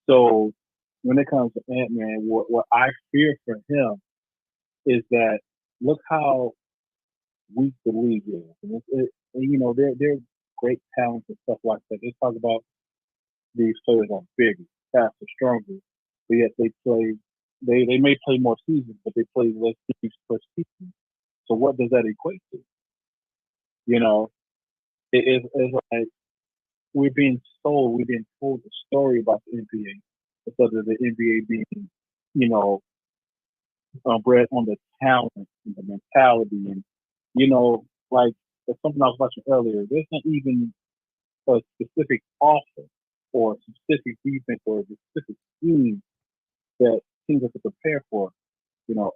So when it comes to Ant-Man, what I fear for him is that look how weak the league is. And they're great talents and stuff like that. They talk about these players are bigger, faster, stronger, but yet they may play more seasons, but they play less games per season. So what does that equate to? It's like we're being told the story about the NBA instead of the NBA being, bred on the talent and the mentality and, like something I was watching earlier. There's not even a specific offense or a specific defense or a specific scheme that teams have to prepare for.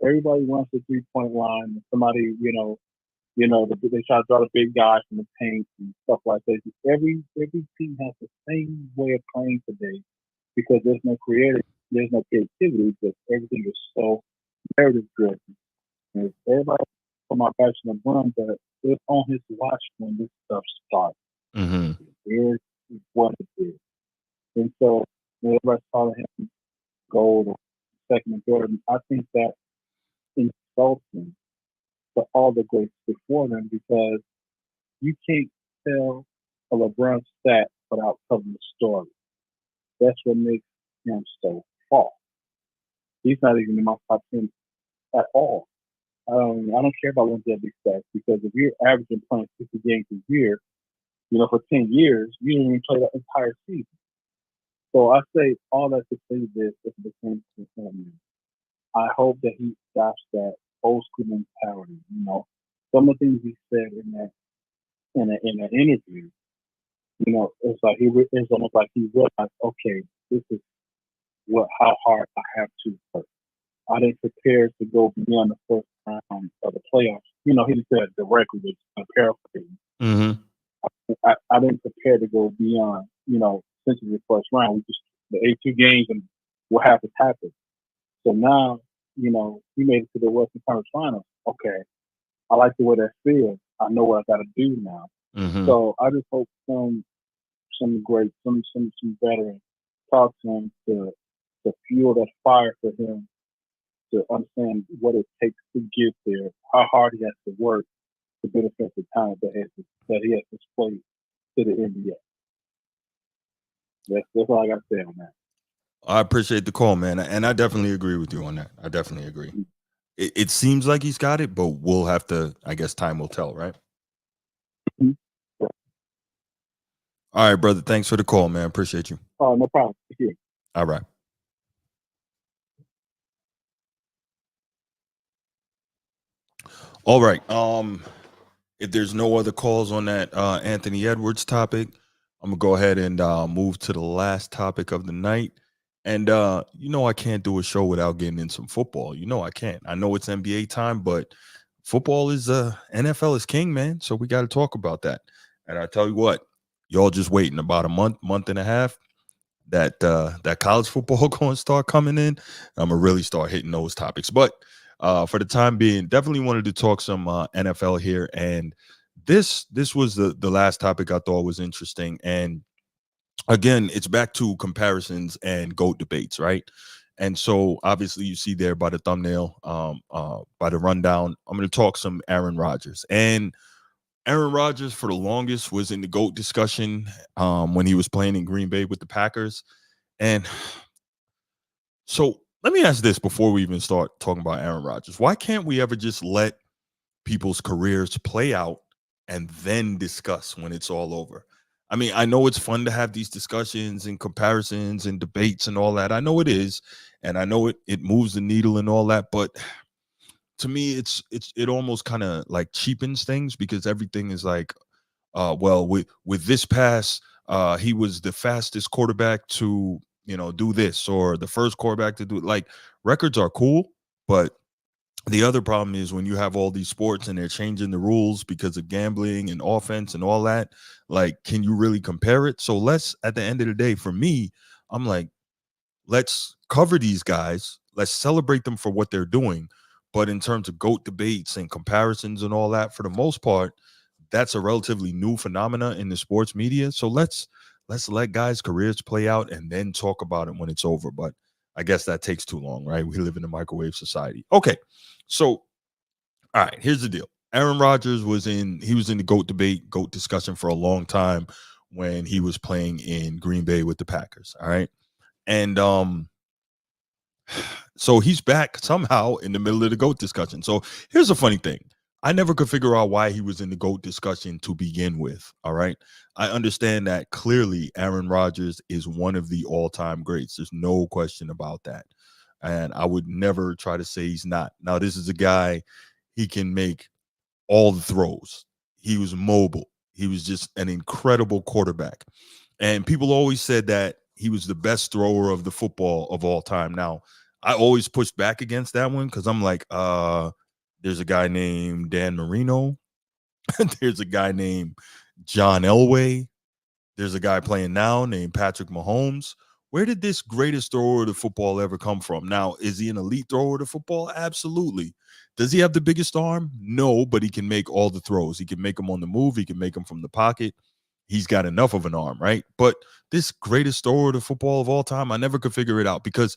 Everybody runs the 3-point line. And somebody, they try to draw the big guy from the paint and stuff like that. Every team has the same way of playing today because there's no creativity, because everything is so narrative driven. And everybody from our bachelor and run, but it's on his watch when this stuff starts. Mm-hmm. Here's what it is. And so when everybody's calling him gold or second and Jordan, I think that insulting to all the greats before them because you can't tell a LeBron stat without telling the story. That's what makes him so false. He's not even in my top 10 at all. I don't care about longevity stats because if you're averaging playing 50 games a year, for 10 years, you didn't even play the entire season. So I say all that to say this is the same thing. I hope that he stops that old school mentality. Some of the things he said in an interview, it's like it's almost like he realized, okay, this is how hard I have to work. I didn't prepare to go beyond the first round of the playoffs. He didn't say it directly, but paraphrasing. Mm-hmm. I didn't prepare to go beyond, essentially the first round. We just the 82 games and what happened happened. So now, he made it to the Western Conference Finals. Okay, I like the way that feels. I know what I got to do now. Mm-hmm. So I just hope some veterans talk to him to fuel that fire for him to understand what it takes to get there, how hard he has to work to benefit the talent that he has displayed to the NBA. That's all I got to say on that. I appreciate the call, man, and I definitely agree with you on that. I definitely agree. It seems like he's got it, but we'll have to. I guess time will tell, right? Mm-hmm. All right, brother. Thanks for the call, man. Appreciate you. Oh, no problem. Thank you. All right. All right. If there's no other calls on that Anthony Edwards topic, I'm gonna go ahead and move to the last topic of the night. And I can't do a show without getting in some football. I can't. I know it's NBA time, but football is NFL is king, man. So we got to talk about that. And I tell you what, y'all just waiting about a month and a half. That college football going to start coming in. I'm gonna really start hitting those topics. But for the time being, definitely wanted to talk some NFL here. And this was the last topic I thought was interesting. And again, it's back to comparisons and GOAT debates, right? And so obviously you see there by the thumbnail, by the rundown, I'm going to talk some Aaron Rodgers. And Aaron Rodgers for the longest was in the GOAT discussion when he was playing in Green Bay with the Packers. And so let me ask this before we even start talking about Aaron Rodgers. Why can't we ever just let people's careers play out and then discuss when it's all over? I mean, I know it's fun to have these discussions and comparisons and debates and all that. I know it is, and I know it moves the needle and all that, but to me it almost kind of like cheapens things because everything is like well, with this pass, he was the fastest quarterback to do this, or the first quarterback to do it. Like, records are cool, but the other problem is when you have all these sports and they're changing the rules because of gambling and offense and all that. Like, can you really compare it? So let's, at the end of the day, for me, I'm like, let's cover these guys. Let's celebrate them for what they're doing. But in terms of GOAT debates and comparisons and all that, for the most part, that's a relatively new phenomena in the sports media. So let's let guys' careers play out and then talk about it when it's over. But I guess that takes too long, right? We live in a microwave society. Okay. So, all right, here's the deal. Aaron Rodgers was in the GOAT debate, GOAT discussion for a long time when he was playing in Green Bay with the Packers. All right. And so he's back somehow in the middle of the GOAT discussion. So here's a funny thing. I never could figure out why he was in the GOAT discussion to begin with. All right. I understand that clearly Aaron Rodgers is one of the all-time greats. There's no question about that. And I would never try to say he's not. Now, this is a guy, he can make all the throws. He was mobile. He was just an incredible quarterback. And people always said that he was the best thrower of the football of all time. Now, I always pushed back against that one because I'm like, there's a guy named Dan Marino. There's a guy named John Elway. There's a guy playing now named Patrick Mahomes. Where did this greatest thrower of the football ever come from? Now, is he an elite thrower of the football? Absolutely. Does he have the biggest arm? No, but he can make all the throws. He can make them on the move. He can make them from the pocket. He's got enough of an arm, right? But this greatest thrower of the football of all time, I never could figure it out because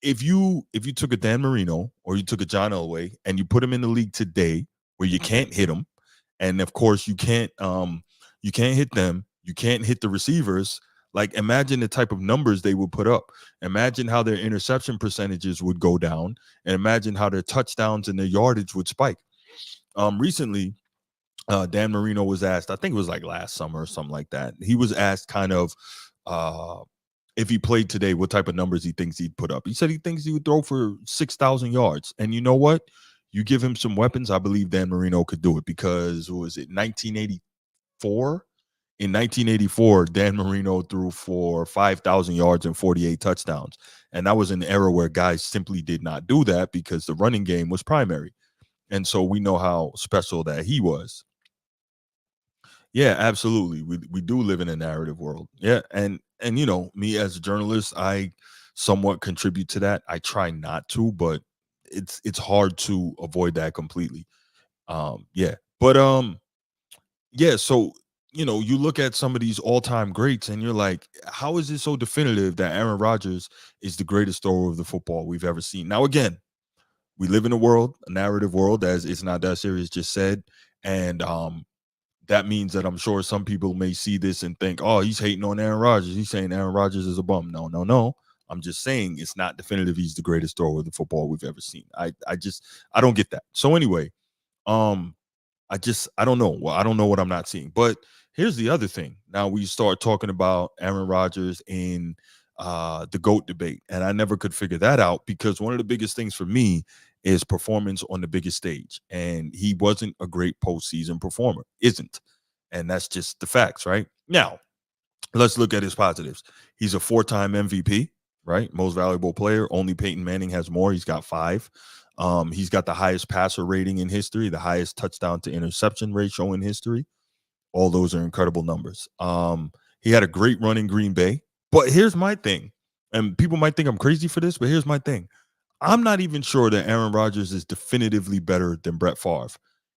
if you took a Dan Marino or you took a John Elway and you put him in the league today where you can't hit him, and of course you can't hit them, you can't hit the receivers. Like, imagine the type of numbers they would put up. Imagine how their interception percentages would go down, and imagine how their touchdowns and their yardage would spike. Recently, Dan Marino was asked, I think it was like last summer or something like that. He was asked kind of if he played today, what type of numbers he thinks he'd put up. He said he thinks he would throw for 6,000 yards. And you know what? You give him some weapons, I believe Dan Marino could do it because, was it 1984? In 1984, Dan Marino threw for 5,000 yards and 48 touchdowns. And that was an era where guys simply did not do that because the running game was primary. And so we know how special that he was. Yeah, absolutely. We do live in a narrative world. Yeah, and me as a journalist, I somewhat contribute to that. I try not to, but it's hard to avoid that completely. Yeah. But yeah, so you look at some of these all-time greats and you're like, how is it so definitive that Aaron Rodgers is the greatest thrower of the football we've ever seen? Now again, we live in a narrative world, as it's not that serious just said, and that means that I'm sure some people may see this and think, oh, he's hating on Aaron Rodgers. He's saying Aaron Rodgers is a bum. No, no, no. I'm just saying it's not definitive he's the greatest thrower of the football we've ever seen. I don't get that. So anyway, I don't know. Well, I don't know what I'm not seeing. But here's the other thing. Now we start talking about Aaron Rodgers in the GOAT debate, and I never could figure that out because one of the biggest things for me is performance on the biggest stage, and he wasn't a great postseason performer, isn't, and that's just the facts, right? Now let's look at his positives. He's a four-time MVP, right? Most valuable player. Only Peyton Manning has more. He's got 5. He's got the highest passer rating in history, the highest touchdown to interception ratio in history. All those are incredible numbers. He had a great run in Green Bay. But here's my thing, and people might think I'm crazy for this, but here's my thing. I'm not even sure that Aaron Rodgers is definitively better than Brett Favre.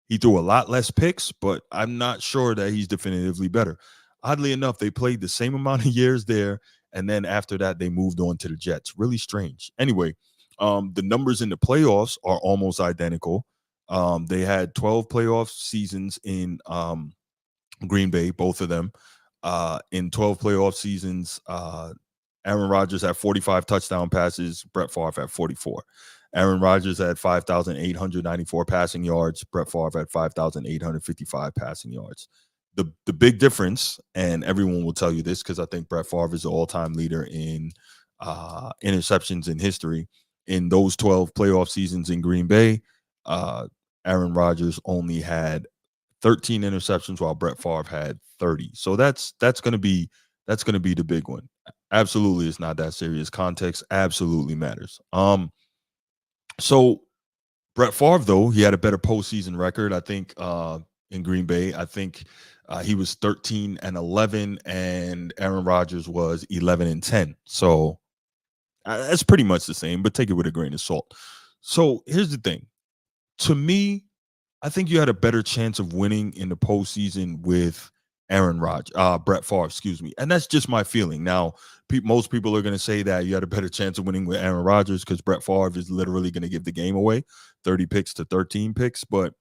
He threw a lot less picks, but I'm not sure that he's definitively better. Oddly enough, they played the same amount of years there, and then after that, they moved on to the Jets. Really strange. Anyway, the numbers in the playoffs are almost identical. They had 12 playoff seasons in Green Bay, both of them. In 12 playoff seasons, Aaron Rodgers had 45 touchdown passes. Brett Favre had 44. Aaron Rodgers had 5,894 passing yards. Brett Favre had 5,855 passing yards. The big difference, and everyone will tell you this because I think Brett Favre is the all-time leader in interceptions in history. In those 12 playoff seasons in Green Bay, Aaron Rodgers only had 13 interceptions while Brett Favre had 30. So that's going to be the big one. Absolutely, it's not that serious. Context absolutely matters. So Brett Favre, though, he had a better postseason record. I think in Green Bay, I think he was 13-11, and Aaron Rodgers was 11-10. So that's pretty much the same, but take it with a grain of salt. So here's the thing. To me, I think you had a better chance of winning in the postseason with Brett Favre, excuse me. And that's just my feeling. Now, most people are going to say that you had a better chance of winning with Aaron Rodgers because Brett Favre is literally going to give the game away, 30 picks to 13 picks. But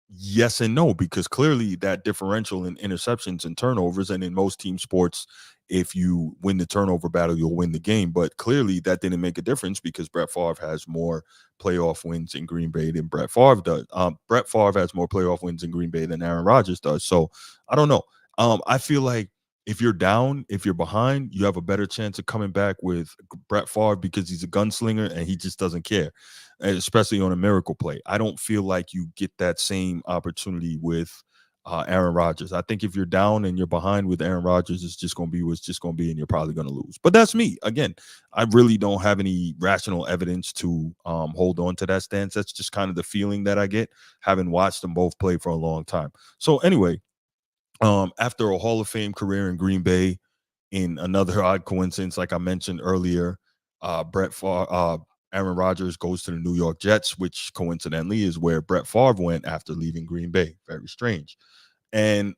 yes and no, because clearly that differential in interceptions and turnovers, and in most team sports, if you win the turnover battle, you'll win the game. But clearly that didn't make a difference because Brett Favre has more playoff wins in Green Bay than Brett Favre does. Brett Favre has more playoff wins in Green Bay than Aaron Rodgers does. So I don't know. I feel like if you're down, if you're behind, you have a better chance of coming back with Brett Favre because he's a gunslinger and he just doesn't care, especially on a miracle play. I don't feel like you get that same opportunity with Aaron Rodgers. I think if you're down and you're behind with Aaron Rodgers, it's just going to be what's just going to be, and you're probably going to lose. But that's me. Again, I really don't have any rational evidence to hold on to that stance. That's just kind of the feeling that I get, having watched them both play for a long time. So anyway, after a Hall of Fame career in Green Bay, in another odd coincidence, like I mentioned earlier, Aaron Rodgers goes to the New York Jets, which coincidentally is where Brett Favre went after leaving Green Bay. Very strange. And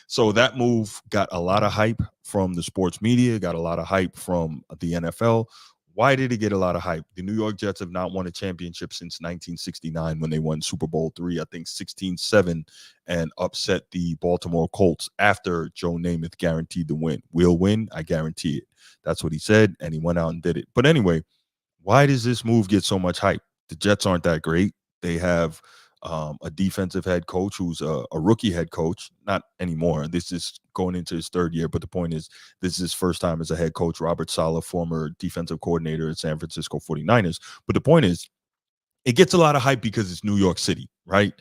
so that move got a lot of hype from the sports media, got a lot of hype from the NFL. Why did it get a lot of hype? The New York Jets have not won a championship since 1969 when they won Super Bowl III, I think 16-7, and upset the Baltimore Colts after Joe Namath guaranteed the win. We'll win, I guarantee it. That's what he said, and he went out and did it. But anyway, why does this move get so much hype? The Jets aren't that great. They have a defensive head coach who's a rookie head coach, not anymore. This is going into his 3rd year, but the point is, this is his first time as a head coach. Robert Saleh, former defensive coordinator at San Francisco 49ers. But the point is, it gets a lot of hype because it's New York City, right?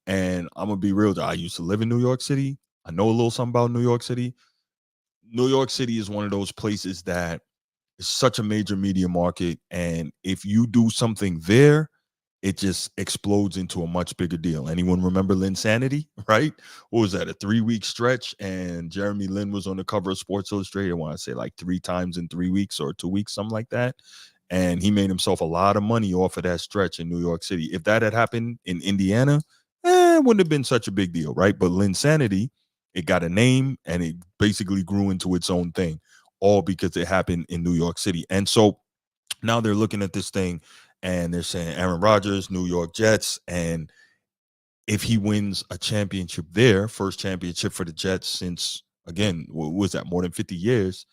And I'm going to be real. I used to live in New York City. I know a little something about New York City. New York City is one of those places that is such a major media market. And if you do something there, it just explodes into a much bigger deal. Anyone remember Linsanity, right? What was that, a 3-week stretch? And Jeremy Lin was on the cover of Sports Illustrated, I want to say like 3 times in 3 weeks or 2 weeks, something like that. And he made himself a lot of money off of that stretch in New York City. If that had happened in Indiana, it wouldn't have been such a big deal, right? But Linsanity, it got a name and it basically grew into its own thing, all because it happened in New York City. And so now they're looking at this thing and they're saying Aaron Rodgers, New York Jets, and if he wins a championship there, first championship for the Jets since, again, what was that, more than 50 years,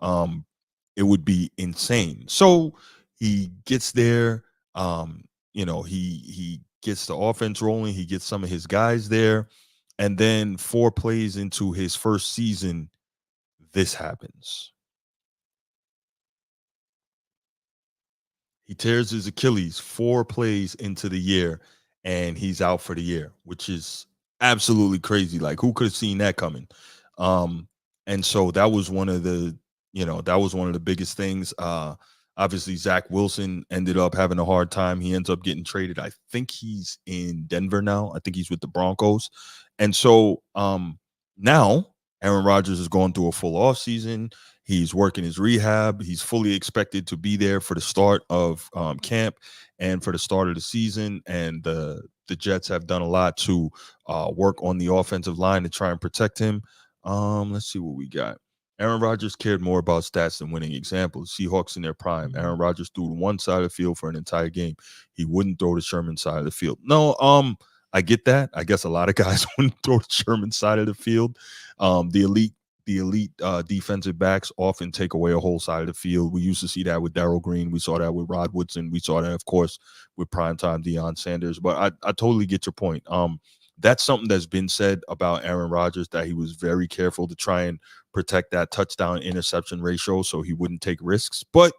it would be insane. So he gets there, he gets the offense rolling, he gets some of his guys there, And then 4 plays into his first season, this happens. He tears his Achilles 4 plays into the year, and he's out for the year, which is absolutely crazy. Like, who could have seen that coming? Um, and so that was one of the, that was one of the biggest things. Obviously, Zach Wilson ended up having a hard time. He ends up getting traded. I think he's in Denver now. I think he's with the Broncos. And so now Aaron Rodgers is going through a full offseason. He's working his rehab. He's fully expected to be there for the start of camp and for the start of the season. And the Jets have done a lot to work on the offensive line to try and protect him. Let's see what we got. Aaron Rodgers cared more about stats than winning. Examples: Seahawks in their prime. Aaron Rodgers threw to one side of the field for an entire game. He wouldn't throw to Sherman side of the field. No, I get that. I guess a lot of guys wouldn't throw to Sherman side of the field. The elite defensive backs often take away a whole side of the field. We used to see that with Darrell Green. We saw that with Rod Woodson. We saw that, of course, with primetime Deion Sanders. But I totally get your point. That's something that's been said about Aaron Rodgers, that he was very careful to try and protect that touchdown interception ratio so he wouldn't take risks. But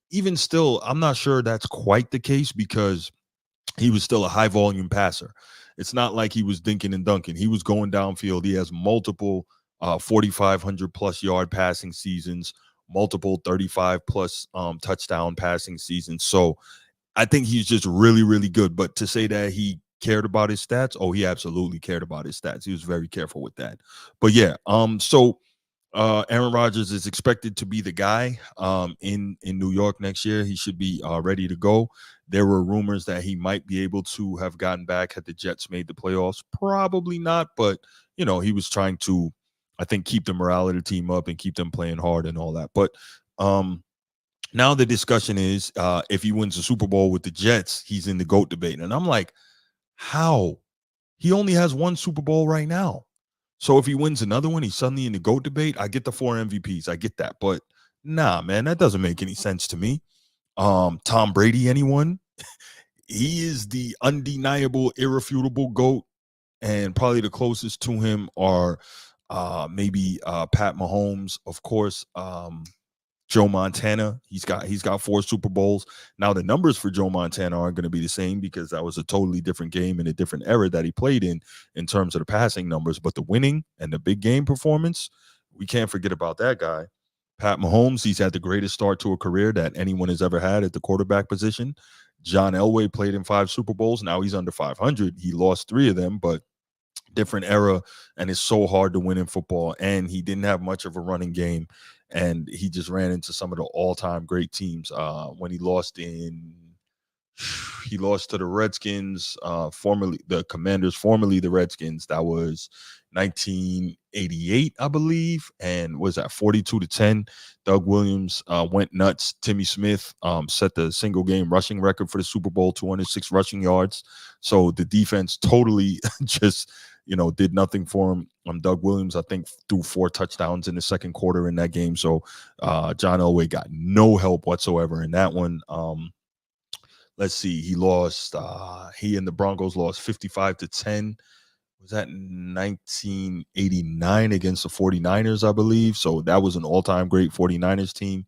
even still, I'm not sure that's quite the case, because he was still a high volume passer. It's not like he was dinking and dunking. He was going downfield. He has multiple 4,500 plus yard passing seasons, multiple 35 plus touchdown passing seasons. So I think he's just really, really good. But to say that he cared about his stats, oh, he absolutely cared about his stats. He was very careful with that. But yeah, so Aaron Rodgers is expected to be the guy in New York next year. He should be ready to go. There were rumors that he might be able to have gotten back had the Jets made the playoffs. Probably not, but he was trying to, I think, keep the morale of the team up and keep them playing hard and all that. But now the discussion is, if he wins the Super Bowl with the Jets, he's in the GOAT debate. And I'm like, how? He only has one Super Bowl right now. So if he wins another one, he's suddenly in the GOAT debate. I get the 4 MVPs. I get that. But nah, man, that doesn't make any sense to me. Tom Brady, anyone? He is the undeniable, irrefutable GOAT. And probably the closest to him are maybe Pat Mahomes, of course. Joe Montana, he's got 4 Super Bowls. Now the numbers for Joe Montana aren't going to be the same, because that was a totally different game and a different era that he played in terms of the passing numbers. But the winning and the big game performance, we can't forget about that guy. Pat Mahomes, he's had the greatest start to a career that anyone has ever had at the quarterback position. John Elway played in 5 Super Bowls. Now he's under 500. He lost 3 of them, but different era, and it's so hard to win in football. And he didn't have much of a running game, and he just ran into some of the all-time great teams. When he lost to the Redskins, formerly the Commanders, formerly the Redskins. That was 1988, I believe, and was that 42-10. Doug Williams went nuts. Timmy Smith set the single game rushing record for the Super Bowl, 206 rushing yards. So the defense totally just did nothing for him. Doug Williams, I think, threw 4 touchdowns in the second quarter in that game. So John Elway got no help whatsoever in that one. Let's see. He and the Broncos lost 55-10. Was that 1989 against the 49ers, I believe? So that was an all-time great 49ers team.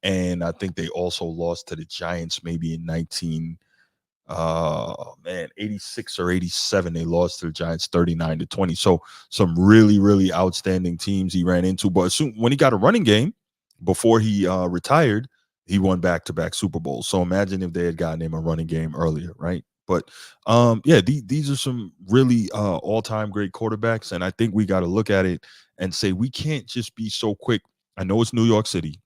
And I think they also lost to the Giants maybe in 86 or 87. They lost to the Giants 39-20. So some really, really outstanding teams he ran into. But when he got a running game before he retired, he won back-to-back Super Bowls. So imagine if they had gotten him a running game earlier, right? But these are some really all-time great quarterbacks, and I think we got to look at it and say we can't just be so quick. I know it's New York City,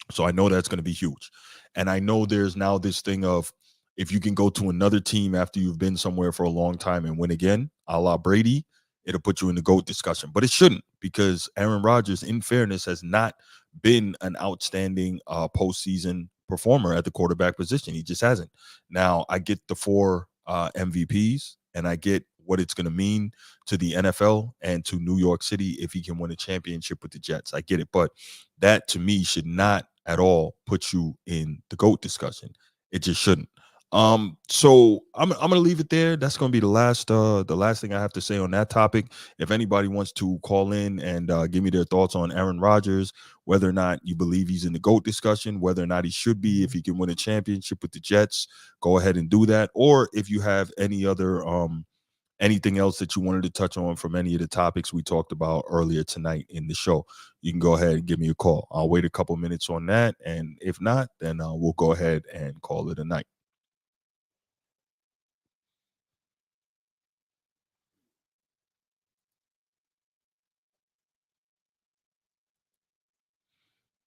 so I know that's going to be huge, and I know there's now this thing of, if you can go to another team after you've been somewhere for a long time and win again, a la Brady, it'll put you in the GOAT discussion. But it shouldn't, because Aaron Rodgers, in fairness, has not been an outstanding postseason performer at the quarterback position. He just hasn't. Now, I get the 4 MVPs, and I get what it's going to mean to the NFL and to New York City if he can win a championship with the Jets. I get it. But that, to me, should not at all put you in the GOAT discussion. It just shouldn't. So I'm gonna leave it there. That's gonna be the last thing I have to say on that topic. If anybody wants to call in and give me their thoughts on Aaron Rodgers, whether or not you believe he's in the GOAT discussion, whether or not he should be, if he can win a championship with the Jets, go ahead and do that. Or if you have any other anything else that you wanted to touch on from any of the topics we talked about earlier tonight in the show, you can go ahead and give me a call. I'll wait a couple minutes on that, and if not, then we'll go ahead and call it a night.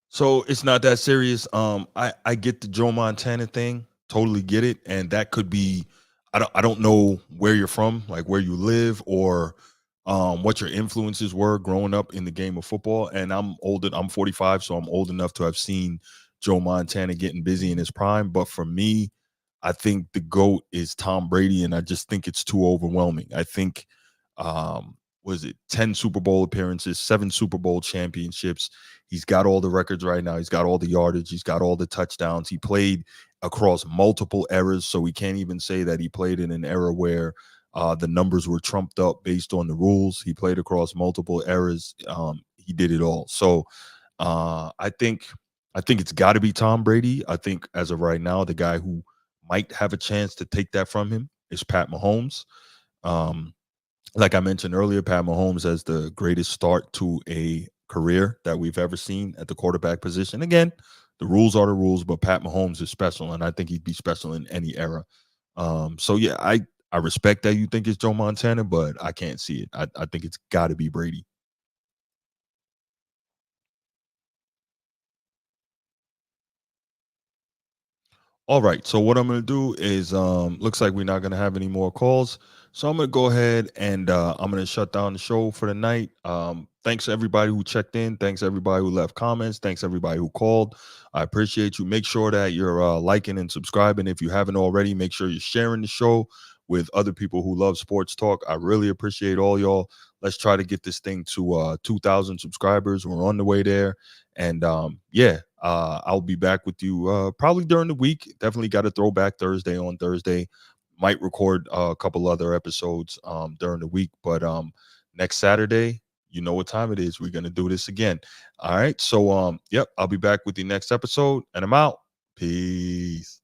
So it's not that serious. I get the Joe Montana thing, totally get it, and that could be. I don't know where you're from, like where you live, or what your influences were growing up in the game of football. And I'm older. I'm 45, so I'm old enough to have seen Joe Montana getting busy in his prime. But for me, I think the GOAT is Tom Brady, and I just think it's too overwhelming. I think was it 10 Super Bowl appearances, 7 Super Bowl championships. He's got all the records right now. He's got all the yardage. He's got all the touchdowns. He played across multiple eras, so we can't even say that he played in an era where the numbers were trumped up based on the rules. He played across multiple eras. He did it all. So I think it's got to be Tom Brady. I think as of right now, the guy who might have a chance to take that from him is Pat Mahomes. Um, like I mentioned earlier, Pat Mahomes has the greatest start to a career that we've ever seen at the quarterback position. Again, the rules are the rules, but Pat Mahomes is special, and I think he'd be special in any era. So yeah, I respect that you think it's Joe Montana, but I can't see it. I think it's got to be Brady. All right. So what I'm gonna do is looks like we're not gonna have any more calls. So I'm gonna go ahead and I'm gonna shut down the show for the night. Thanks to everybody who checked in. Thanks everybody who left comments. Thanks everybody who called. I appreciate you. Make sure that you're liking and subscribing. If you haven't already, make sure you're sharing the show with other people who love sports talk. I really appreciate all y'all. Let's try to get this thing to 2,000 subscribers. We're on the way there. And yeah, I'll be back with you probably during the week. Definitely got a throwback Thursday on Thursday. Might record a couple other episodes during the week, but next Saturday, you know what time it is. We're gonna do this again. All right. So yep, I'll be back with the next episode, and I'm out. Peace.